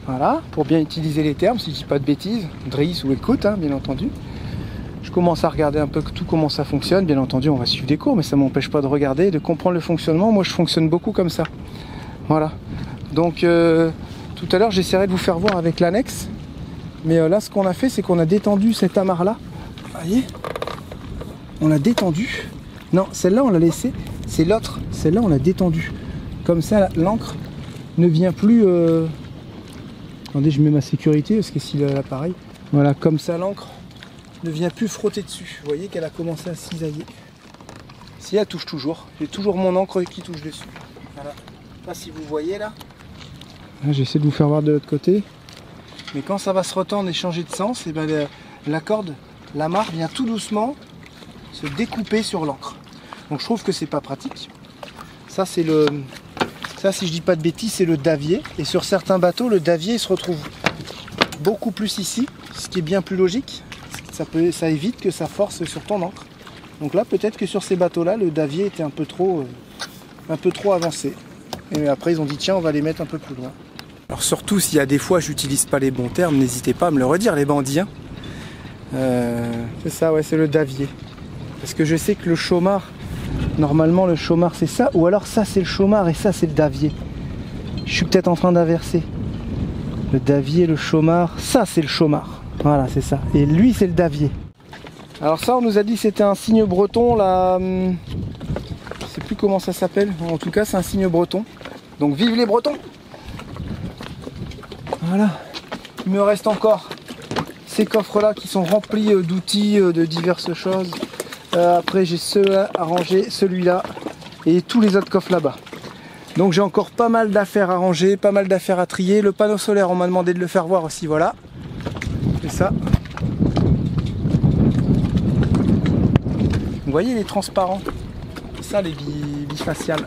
Voilà, pour bien utiliser les termes, si je dis pas de bêtises, drisse ou écoute, hein, bien entendu. Je commence à regarder un peu tout comment ça fonctionne. Bien entendu, on va suivre des cours, mais ça m'empêche pas de regarder, de comprendre le fonctionnement. Moi, je fonctionne beaucoup comme ça. Voilà. Donc, tout à l'heure, j'essaierai de vous faire voir avec l'annexe. Mais là, ce qu'on a fait, c'est qu'on a détendu cet amarre-là. Vous voyez ? On l'a détendu. Non, celle-là, on l'a laissée. C'est l'autre. Celle-là, on l'a détendue. Comme ça, l'encre ne vient plus... Attendez, je mets ma sécurité, parce que s'il a l'appareil... Voilà, comme ça, l'encre ne vient plus frotter dessus. Vous voyez qu'elle a commencé à cisailler. Si, elle touche toujours. J'ai toujours mon encre qui touche dessus. Voilà. Je sais pas si vous voyez, là. J'essaie de vous faire voir de l'autre côté. Mais quand ça va se retendre et changer de sens, et ben la corde, l'amarre vient tout doucement se découper sur l'encre. Donc je trouve que c'est pas pratique. Ça c'est le... Ça si je dis pas de bêtises, c'est le davier. Et sur certains bateaux, le davier se retrouve beaucoup plus ici, ce qui est bien plus logique. Ça évite que ça force sur ton encre. Donc là peut-être que sur ces bateaux-là, le davier était un peu trop avancé. Et après ils ont dit tiens, on va les mettre un peu plus loin. Alors surtout s'il y a des fois j'utilise pas les bons termes, n'hésitez pas à me le redire les bandits. Hein. C'est ça, ouais, c'est le davier. Parce que je sais que le chaumard, normalement le chaumard c'est ça, ou alors ça c'est le chaumard et ça c'est le davier. Je suis peut-être en train d'inverser. Le davier, le chaumard, ça c'est le chaumard. Voilà, c'est ça. Et lui c'est le davier. Alors ça on nous a dit que c'était un signe breton là. Je sais plus comment ça s'appelle. En tout cas c'est un signe breton. Donc vive les Bretons! Voilà, il me reste encore ces coffres là qui sont remplis d'outils, de diverses choses. Après j'ai ceux-là à ranger, celui-là et tous les autres coffres là-bas. Donc j'ai encore pas mal d'affaires à ranger, pas mal d'affaires à trier. Le panneau solaire, on m'a demandé de le faire voir aussi, voilà. C'est ça. Vous voyez, il est transparent. C'est ça les bifaciales.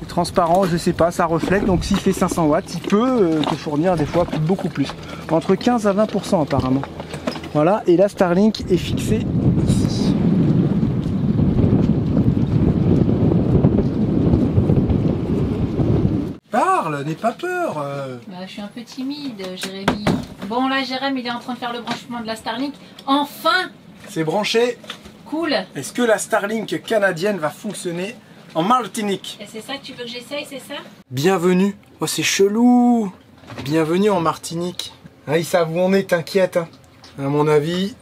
Transparent, je sais pas, ça reflète, donc s'il fait 500 watts, il peut te fournir des fois beaucoup plus. Entre 15 à 20% apparemment. Voilà, et la Starlink est fixée ici. Parle, n'aie pas peur. Bah, je suis un peu timide, Jérémy. Bon là, Jérémy, il est en train de faire le branchement de la Starlink. Enfin! C'est branché. Cool. Est-ce que la Starlink canadienne va fonctionner en Martinique? Et c'est ça que tu veux que j'essaye, c'est ça? Bienvenue. Oh, c'est chelou. Bienvenue en Martinique. Ah, ils savent où on est, t'inquiète. Hein. À mon avis,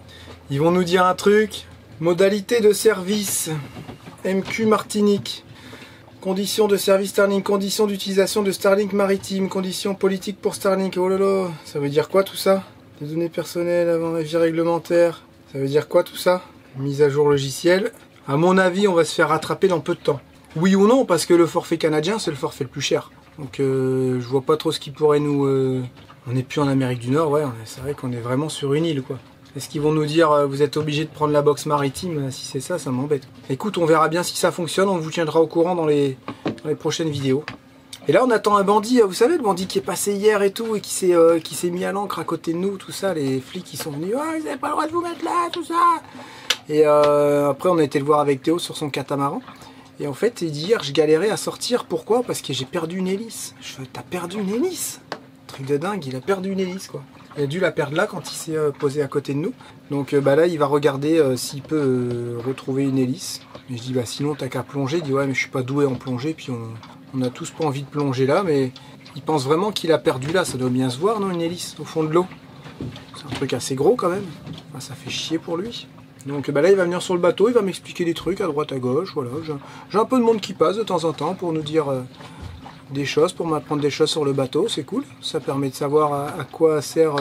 ils vont nous dire un truc. Modalité de service. MQ Martinique. Conditions de service Starlink. Conditions d'utilisation de Starlink maritime. Conditions politiques pour Starlink. Oh là là. Ça veut dire quoi tout ça? Des données personnelles avant la vie réglementaire. Ça veut dire quoi tout ça? Mise à jour logiciel. À mon avis, on va se faire rattraper dans peu de temps. Oui ou non, parce que le forfait canadien, c'est le forfait le plus cher. Donc je vois pas trop ce qui pourrait nous... On n'est plus en Amérique du Nord, ouais, c'est vrai qu'on est vraiment sur une île, quoi. Est-ce qu'ils vont nous dire, vous êtes obligé de prendre la box maritime? Si c'est ça, ça m'embête. Écoute, on verra bien si ça fonctionne, on vous tiendra au courant dans les prochaines vidéos. Et là, on attend un bandit, vous savez, le bandit qui est passé hier et tout, et qui s'est mis à l'ancre à côté de nous, tout ça, les flics qui sont venus, oh, vous n'avez pas le droit de vous mettre là, tout ça. Et après, on a été le voir avec Théo sur son catamaran. Et en fait, hier, je galérais à sortir. Pourquoi? Parce que j'ai perdu une hélice. Je fais, t'as perdu une hélice? Truc de dingue, il a perdu une hélice, quoi. Il a dû la perdre là quand il s'est posé à côté de nous. Donc là, il va regarder s'il peut retrouver une hélice. Et je dis, bah sinon, t'as qu'à plonger. Il dit, ouais, mais je suis pas doué en plongée. Puis on a tous pas envie de plonger là. Mais il pense vraiment qu'il a perdu là. Ça doit bien se voir, non, une hélice au fond de l'eau. C'est un truc assez gros quand même. Enfin, ça fait chier pour lui. Donc là, il va venir sur le bateau, il va m'expliquer des trucs à droite à gauche, voilà. J'ai un peu de monde qui passe de temps en temps pour nous dire des choses, pour m'apprendre des choses sur le bateau, c'est cool. Ça permet de savoir à quoi sert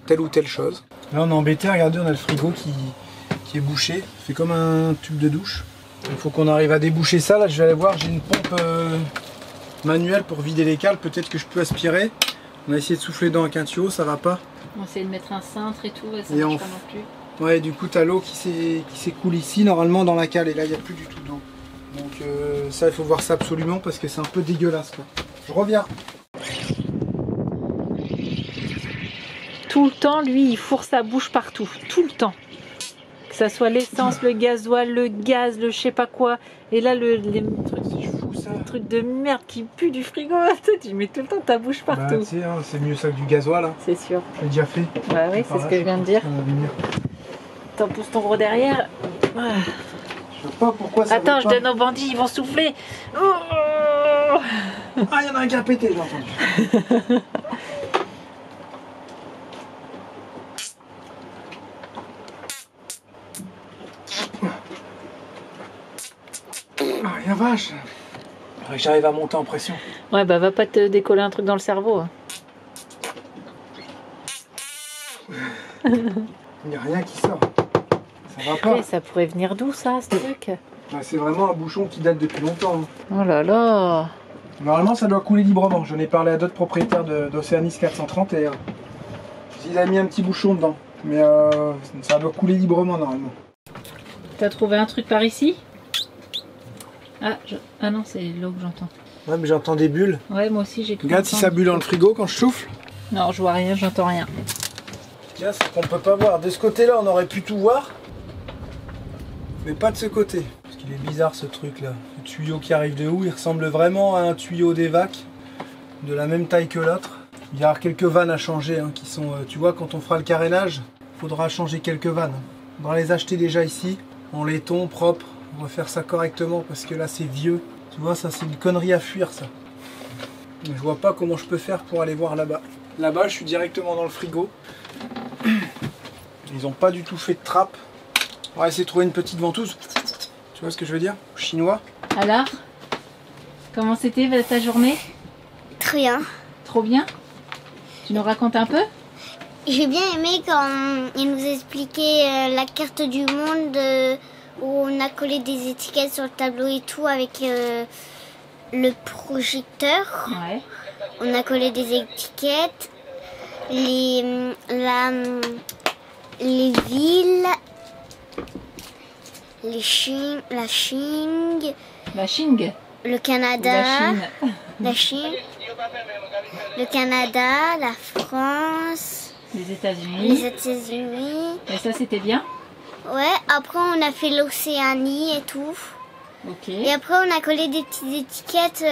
telle ou telle chose. Là, on est embêté, regardez, on a le frigo qui est bouché. C'est comme un tube de douche. Il faut qu'on arrive à déboucher ça. Là, je vais aller voir, j'ai une pompe manuelle pour vider les cales. Peut-être que je peux aspirer. On a essayé de souffler dedans avec un tuyau, ça va pas. On essaie de mettre un cintre et tout, ça ne marche pas non plus. Ouais, du coup, t'as l'eau qui s'écoule ici, normalement dans la cale, et là, il n'y a plus du tout d'eau. Donc ça, il faut voir ça absolument, parce que c'est un peu dégueulasse, quoi. Je reviens. Tout le temps, lui, il fourre sa bouche partout, tout le temps. Que ça soit l'essence, le gasoil, le gaz, le je sais pas quoi. Et là, les trucs de merde qui puent du frigo, tu mets tout le temps ta bouche partout. Bah, tu sais, hein, c'est mieux ça que du gasoil, hein. C'est sûr. Je l'ai déjà fait. Bah oui, c'est ce que je viens de dire. T'en pousses ton gros derrière. Je sais pas pourquoi ça. Attends, je donne aux bandits, ils vont souffler. Oh, ah, il y en a un qui a pété, j'ai entendu. Ah, la vache. J'arrive à monter en pression. Ouais, bah va pas te décoller un truc dans le cerveau. Il n'y a rien qui sort. Ça va pas. Ouais, ça pourrait venir d'où ça, ce truc? C'est vraiment un bouchon qui date depuis longtemps. Oh là là. Normalement, ça doit couler librement. J'en ai parlé à d'autres propriétaires d'Océanis 430 et ils avaient mis un petit bouchon dedans. Mais ça doit couler librement normalement. T'as trouvé un truc par ici? Ah non, c'est l'eau que j'entends. Ouais, mais j'entends des bulles. Ouais, moi aussi j'ai cru. Regarde si ça bulle dans le frigo quand je souffle. Non, je vois rien, j'entends rien. Tiens, c'est qu'on peut pas voir. De ce côté-là, on aurait pu tout voir. Mais pas de ce côté. Parce qu'il est bizarre ce truc là. Le tuyau qui arrive de où? Il ressemble vraiment à un tuyau d'évac. De la même taille que l'autre. Il y a quelques vannes à changer hein, qui sont... tu vois, quand on fera le carénage, il faudra changer quelques vannes. On va les acheter déjà ici, en laiton, propre. On va faire ça correctement parce que là c'est vieux. Tu vois, ça c'est une connerie à fuir ça. Je vois pas comment je peux faire pour aller voir là-bas. Là-bas, je suis directement dans le frigo. Ils ont pas du tout fait de trappe. On va essayer de trouver une petite ventouse. Tu vois ce que je veux dire? Chinois. Alors, comment c'était ta journée? Très bien. Trop bien? Tu nous racontes un peu? J'ai bien aimé quand il nous expliquait la carte du monde où on a collé des étiquettes sur le tableau et tout avec le projecteur. Ouais. On a collé des étiquettes, les villes, la Chine, le Canada, la Chine, le Canada, la France, les États-Unis. Et ça, c'était bien? Ouais, après on a fait l'Océanie et tout. Ok. Et après on a collé des petites étiquettes.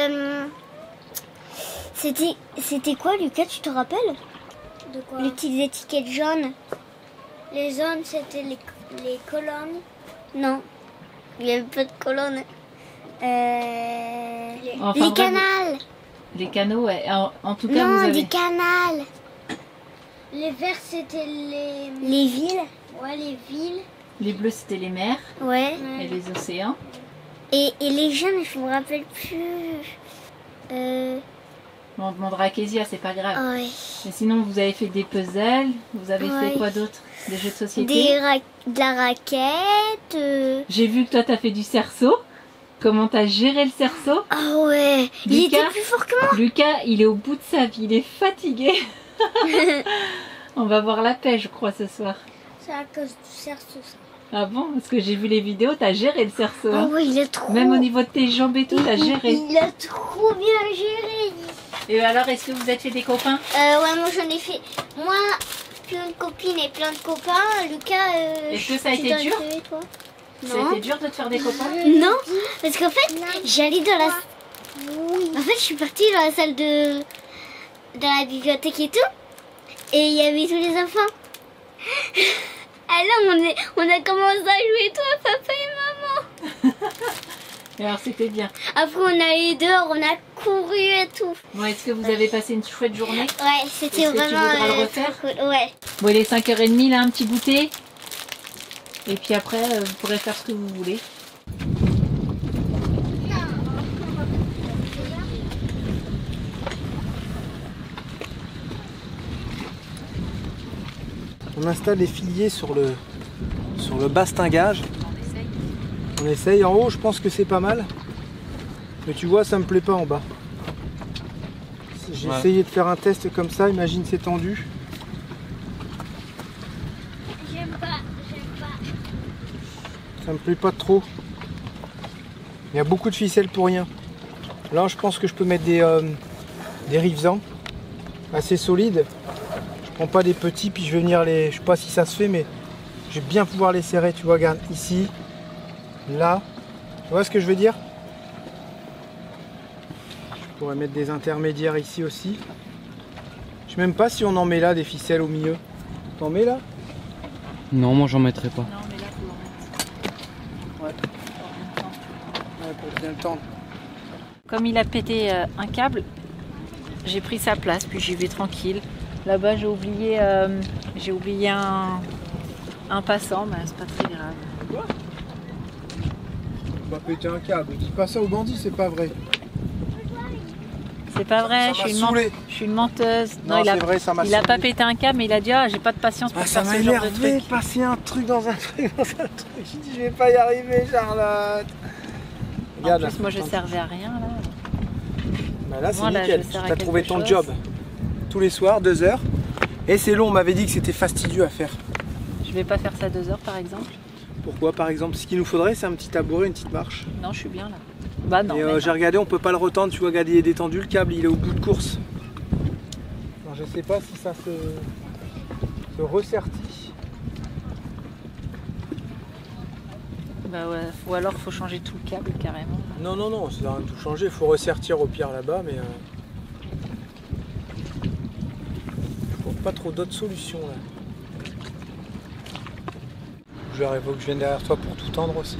C'était quoi, Lucas, tu te rappelles? De quoi? Les petites étiquettes jaunes. Les jaunes, c'était les colonnes. Non, il n'y avait pas de colonnes. Les canals. Les canaux, ouais. En tout cas, non, vous avez... des canals. Les verts, c'était les villes. Ouais, les villes. Les bleus, c'était les mers. Ouais. Et les océans. Et les jaunes, je me rappelle plus. On demandera à Kezia, c'est pas grave. Ouais. Et sinon, vous avez fait des puzzles. Vous avez fait quoi d'autre? Des jeux de société? De la raquette. J'ai vu que toi, t'as fait du cerceau. Comment t'as géré le cerceau? Ah ouais. Il était plus fort que moi. Lucas, il est au bout de sa vie. Il est fatigué. On va voir la paix, je crois, ce soir. C'est à cause du cerceau, ça. Ah bon? Parce que j'ai vu les vidéos, t'as géré le cerceau. Ah hein. ouais, il a trop... Même au niveau de tes jambes et tout, t'as géré. Il a trop bien géré. Et alors, est-ce que vous êtes fait des copains? Ouais, moi j'en ai fait... Moi, plein de copines et plein de copains. Lucas... Est-ce que ça a été dur? Ça a été dur de te faire des copains? Non, parce qu'en fait, j'allais dans la... En fait, je suis partie dans la salle de... Dans la bibliothèque et tout. Et il y avait tous les enfants. Alors, on a commencé à jouer, toi, papa et maman. Et alors, c'était bien. Après, on allait dehors, on a couru et tout. Bon, est-ce que vous avez passé une chouette journée? Ouais, c'était vraiment... Tu voudras le refaire? cool. Ouais. Bon, il est 5h30, là, un petit goûter. Et puis après, vous pourrez faire ce que vous voulez. On installe les filiers sur le bastingage. On essaye. En haut, je pense que c'est pas mal. Mais tu vois, ça me plaît pas en bas. J'ai essayé de faire un test comme ça. Imagine, c'est tendu. J'aime pas. Ça me plaît pas trop. Il y a beaucoup de ficelles pour rien. Là, je pense que je peux mettre des rivesans assez solides. Je prends pas des petits, puis je vais venir les... Je sais pas si ça se fait, mais je vais bien pouvoir les serrer. Tu vois, regarde, ici, là. Tu vois ce que je veux dire? Je pourrais mettre des intermédiaires ici aussi. Je sais même pas si on en met là des ficelles au milieu. T'en mets là? Non, moi j'en mettrai pas. Non, mais là, faut en mettre. Ouais, pour bien le tendre. Comme il a pété un câble, j'ai pris sa place, puis j'y vais tranquille. Là-bas, j'ai oublié un passant, mais c'est pas très grave. Quoi? On va péter un câble. Dis pas ça aux bandits, c'est pas vrai. C'est pas vrai, je suis une menteuse. Non, c'est vrai, ça m'a il a pas saoulé. pété un câble, mais il a dit j'ai pas de patience pour Ça faire m'a ce genre de énervé, truc. passer un truc dans un truc dans un truc. J'ai dit je vais pas y arriver, Charlotte. Regarde, en plus, moi je servais à rien là. Bah là c'est Moi, là, nickel, je sers à tu as trouvé quelque ton chose. job. Tous les soirs, 2 heures. Et c'est long, on m'avait dit que c'était fastidieux à faire. Je vais pas faire ça 2 heures par exemple. Pourquoi par exemple? Ce qu'il nous faudrait c'est un petit tabouret, une petite marche. Non, je suis bien là. Bah non. Et j'ai regardé, on peut pas le retendre, tu vois, regarde, il est détendu, le câble il est au bout de course. Alors, je sais pas si ça se ressertit. Bah ouais, ou alors faut changer tout le câble carrément. Non, non, non, ça va rien tout changer, il faut ressertir au pire là-bas, mais je vois pas trop d'autres solutions là. Il faut que je vienne derrière toi pour tout tendre aussi.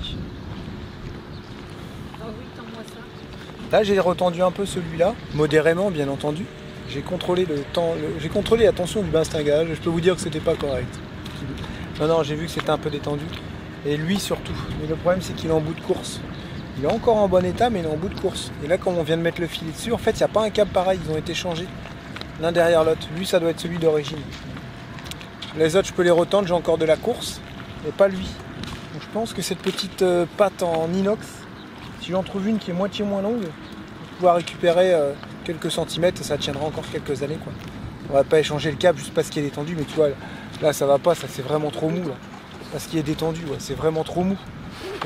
Ah oui, tends-moi ça. Là j'ai retendu un peu celui-là, modérément bien entendu. J'ai contrôlé le temps, j'ai contrôlé la tension du bastingage, je peux vous dire que c'était pas correct. Non, non, j'ai vu que c'était un peu détendu. Et lui surtout. Mais le problème c'est qu'il est en bout de course. Il est encore en bon état mais il est en bout de course. Et là comme on vient de mettre le filet dessus, en fait il n'y a pas un câble pareil, ils ont été changés l'un derrière l'autre. Lui ça doit être celui d'origine. Les autres je peux les retendre, j'ai encore de la course, mais pas lui. Donc je pense que cette petite patte en inox, si j'en trouve une qui est moitié moins longue, je vais pouvoir récupérer quelques centimètres et ça tiendra encore quelques années quoi. On va pas échanger le câble juste parce qu'il est détendu, mais tu vois là ça va pas, ça c'est vraiment trop mou là. Parce qu'il est détendu, ouais, c'est vraiment trop mou.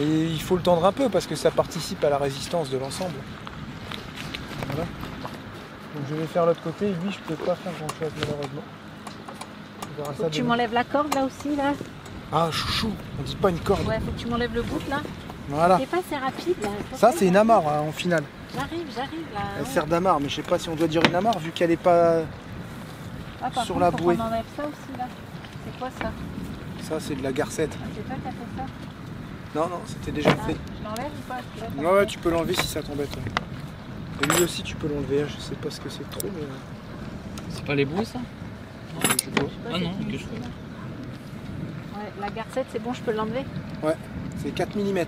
Et il faut le tendre un peu parce que ça participe à la résistance de l'ensemble. Voilà. Donc je vais faire l'autre côté et lui je peux pas faire grand chose malheureusement. Faut que tu m'enlèves la corde là aussi là. Ah chouchou, on dit pas une corde. Ouais, faut que tu m'enlèves le bout là. Voilà. C'est pas assez rapide là. Ça c'est une amarre hein, en finale. J'arrive là. Elle sert d'amarre, mais je sais pas si on doit dire une amarre vu qu'elle est pas sur la bouée. On enlève ça aussi là. C'est quoi ça? Ça c'est de la garcette. C'est toi qui as fait ça? Non, non, c'était déjà fait. Je l'enlève ou pas? Ouais, ouais, tu peux l'enlever si ça t'embête. Ouais. Et lui aussi tu peux l'enlever, je sais pas ce que c'est trop, mais... C'est pas les bouées ça? Je sais pas. Ah non, que je fais. Ouais, la garcette c'est bon, je peux l'enlever? Ouais, c'est 4 mm.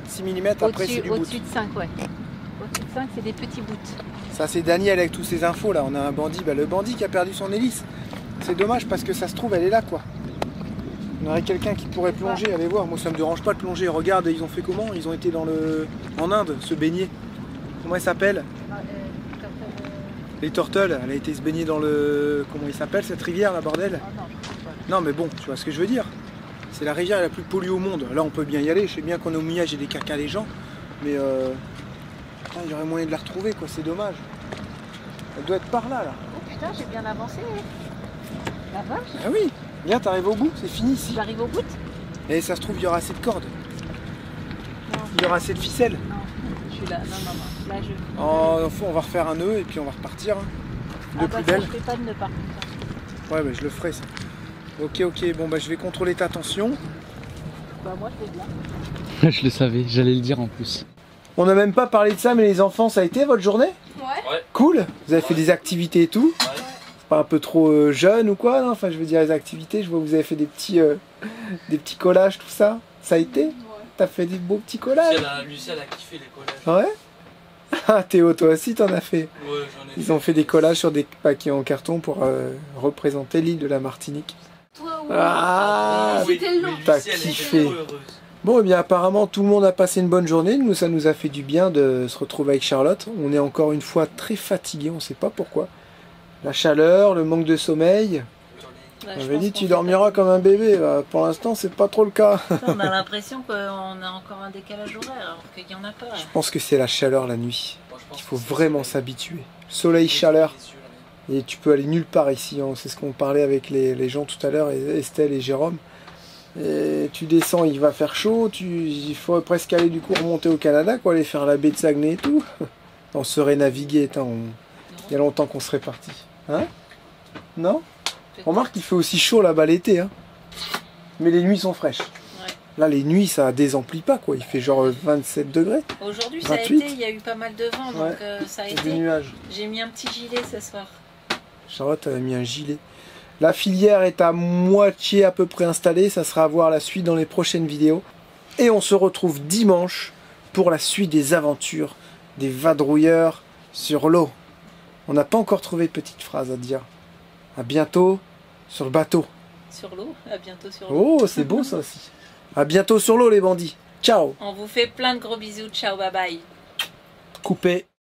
6 mm après c'est du bout. Au-dessus de 5, ouais. au-dessus de 5, c'est des petits bouts. Ça c'est Daniel avec tous ces infos là. On a un bandit, le bandit qui a perdu son hélice. C'est dommage parce que ça se trouve elle est là quoi. On aurait quelqu'un qui pourrait plonger, allez voir. Moi ça me dérange pas de plonger. Regarde, ils ont fait comment? Ils ont été en Inde se baigner. Comment elle s'appelle? Les Turtles. Elle a été se baigner dans le... Comment il s'appelle cette rivière là, bordel? Non mais bon, tu vois ce que je veux dire. C'est la rivière la plus polluée au monde. Là on peut bien y aller. Je sais bien qu'en au mouillage il y a des caca des gens. Mais putain, il y aurait moyen de la retrouver quoi, c'est dommage. Elle doit être par là. Oh putain, j'ai bien avancé. La vache. Ah oui, viens, t'arrives au bout, c'est fini ici. J'arrive au bout. Et ça se trouve, il y aura assez de cordes. Non. Il y aura assez de ficelles. Non, je suis là. Non. Là, on va refaire un nœud et puis on va repartir. De plus belle. Je fais pas de nœud par contre. Ouais, bah, je le ferai ça. Ok, bon, bah, je vais contrôler ta tension. Bah, moi, je fais bien. Je le savais, j'allais le dire en plus. On n'a même pas parlé de ça, mais les enfants, ça a été votre journée? Ouais. Cool. Vous avez fait des activités et tout? Ouais. C'est pas un peu trop jeune ou quoi? Non, enfin, je veux dire, les activités, je vois que vous avez fait des petits collages, tout ça. Ça a été? Ouais. T'as fait des beaux petits collages? Lucie, elle a kiffé les collages. Ouais? Ah, Théo, toi aussi, t'en as fait? Ouais, j'en ai fait. Ils ont fait des collages sur des paquets en carton pour représenter l'île de la Martinique. Toi, oui. Ah, c'était long. T'as kiffé. Bon, et bien apparemment tout le monde a passé une bonne journée. Nous, ça nous a fait du bien de se retrouver avec Charlotte. On est encore une fois très fatigué, on sait pas pourquoi. La chaleur, le manque de sommeil. Ouais, On avait dit tu dormiras comme un bébé. Bah, pour l'instant, c'est pas trop le cas. On a l'impression qu'on a encore un décalage horaire alors qu'il n'y en a pas. Je pense que c'est la chaleur la nuit. Il faut vraiment s'habituer. Soleil, chaleur. Et tu peux aller nulle part ici. Hein. C'est ce qu'on parlait avec les gens tout à l'heure, Estelle et Jérôme. Et tu descends, il va faire chaud. Il faut presque aller du coup remonter au Canada, quoi, aller faire la baie de Saguenay et tout. On serait navigué. Il y a longtemps qu'on serait parti. Hein? Non? Remarque qu'il fait aussi chaud là-bas l'été. Hein. Mais les nuits sont fraîches. Ouais. Là, les nuits, ça désemplit pas, quoi. Il fait genre 27 degrés. Aujourd'hui, ça a été, il y a eu pas mal de vent, donc ça a été. Des nuages. J'ai mis un petit gilet ce soir. Charlotte a mis un gilet. La filière est à moitié à peu près installée. Ça sera à voir la suite dans les prochaines vidéos. Et on se retrouve dimanche pour la suite des aventures des vadrouilleurs sur l'eau. On n'a pas encore trouvé de petite phrase à dire. À bientôt sur le bateau. Sur l'eau, à bientôt sur l'eau. Oh, c'est beau ça aussi. À bientôt sur l'eau les bandits. Ciao. On vous fait plein de gros bisous. Ciao, bye bye. Coupé.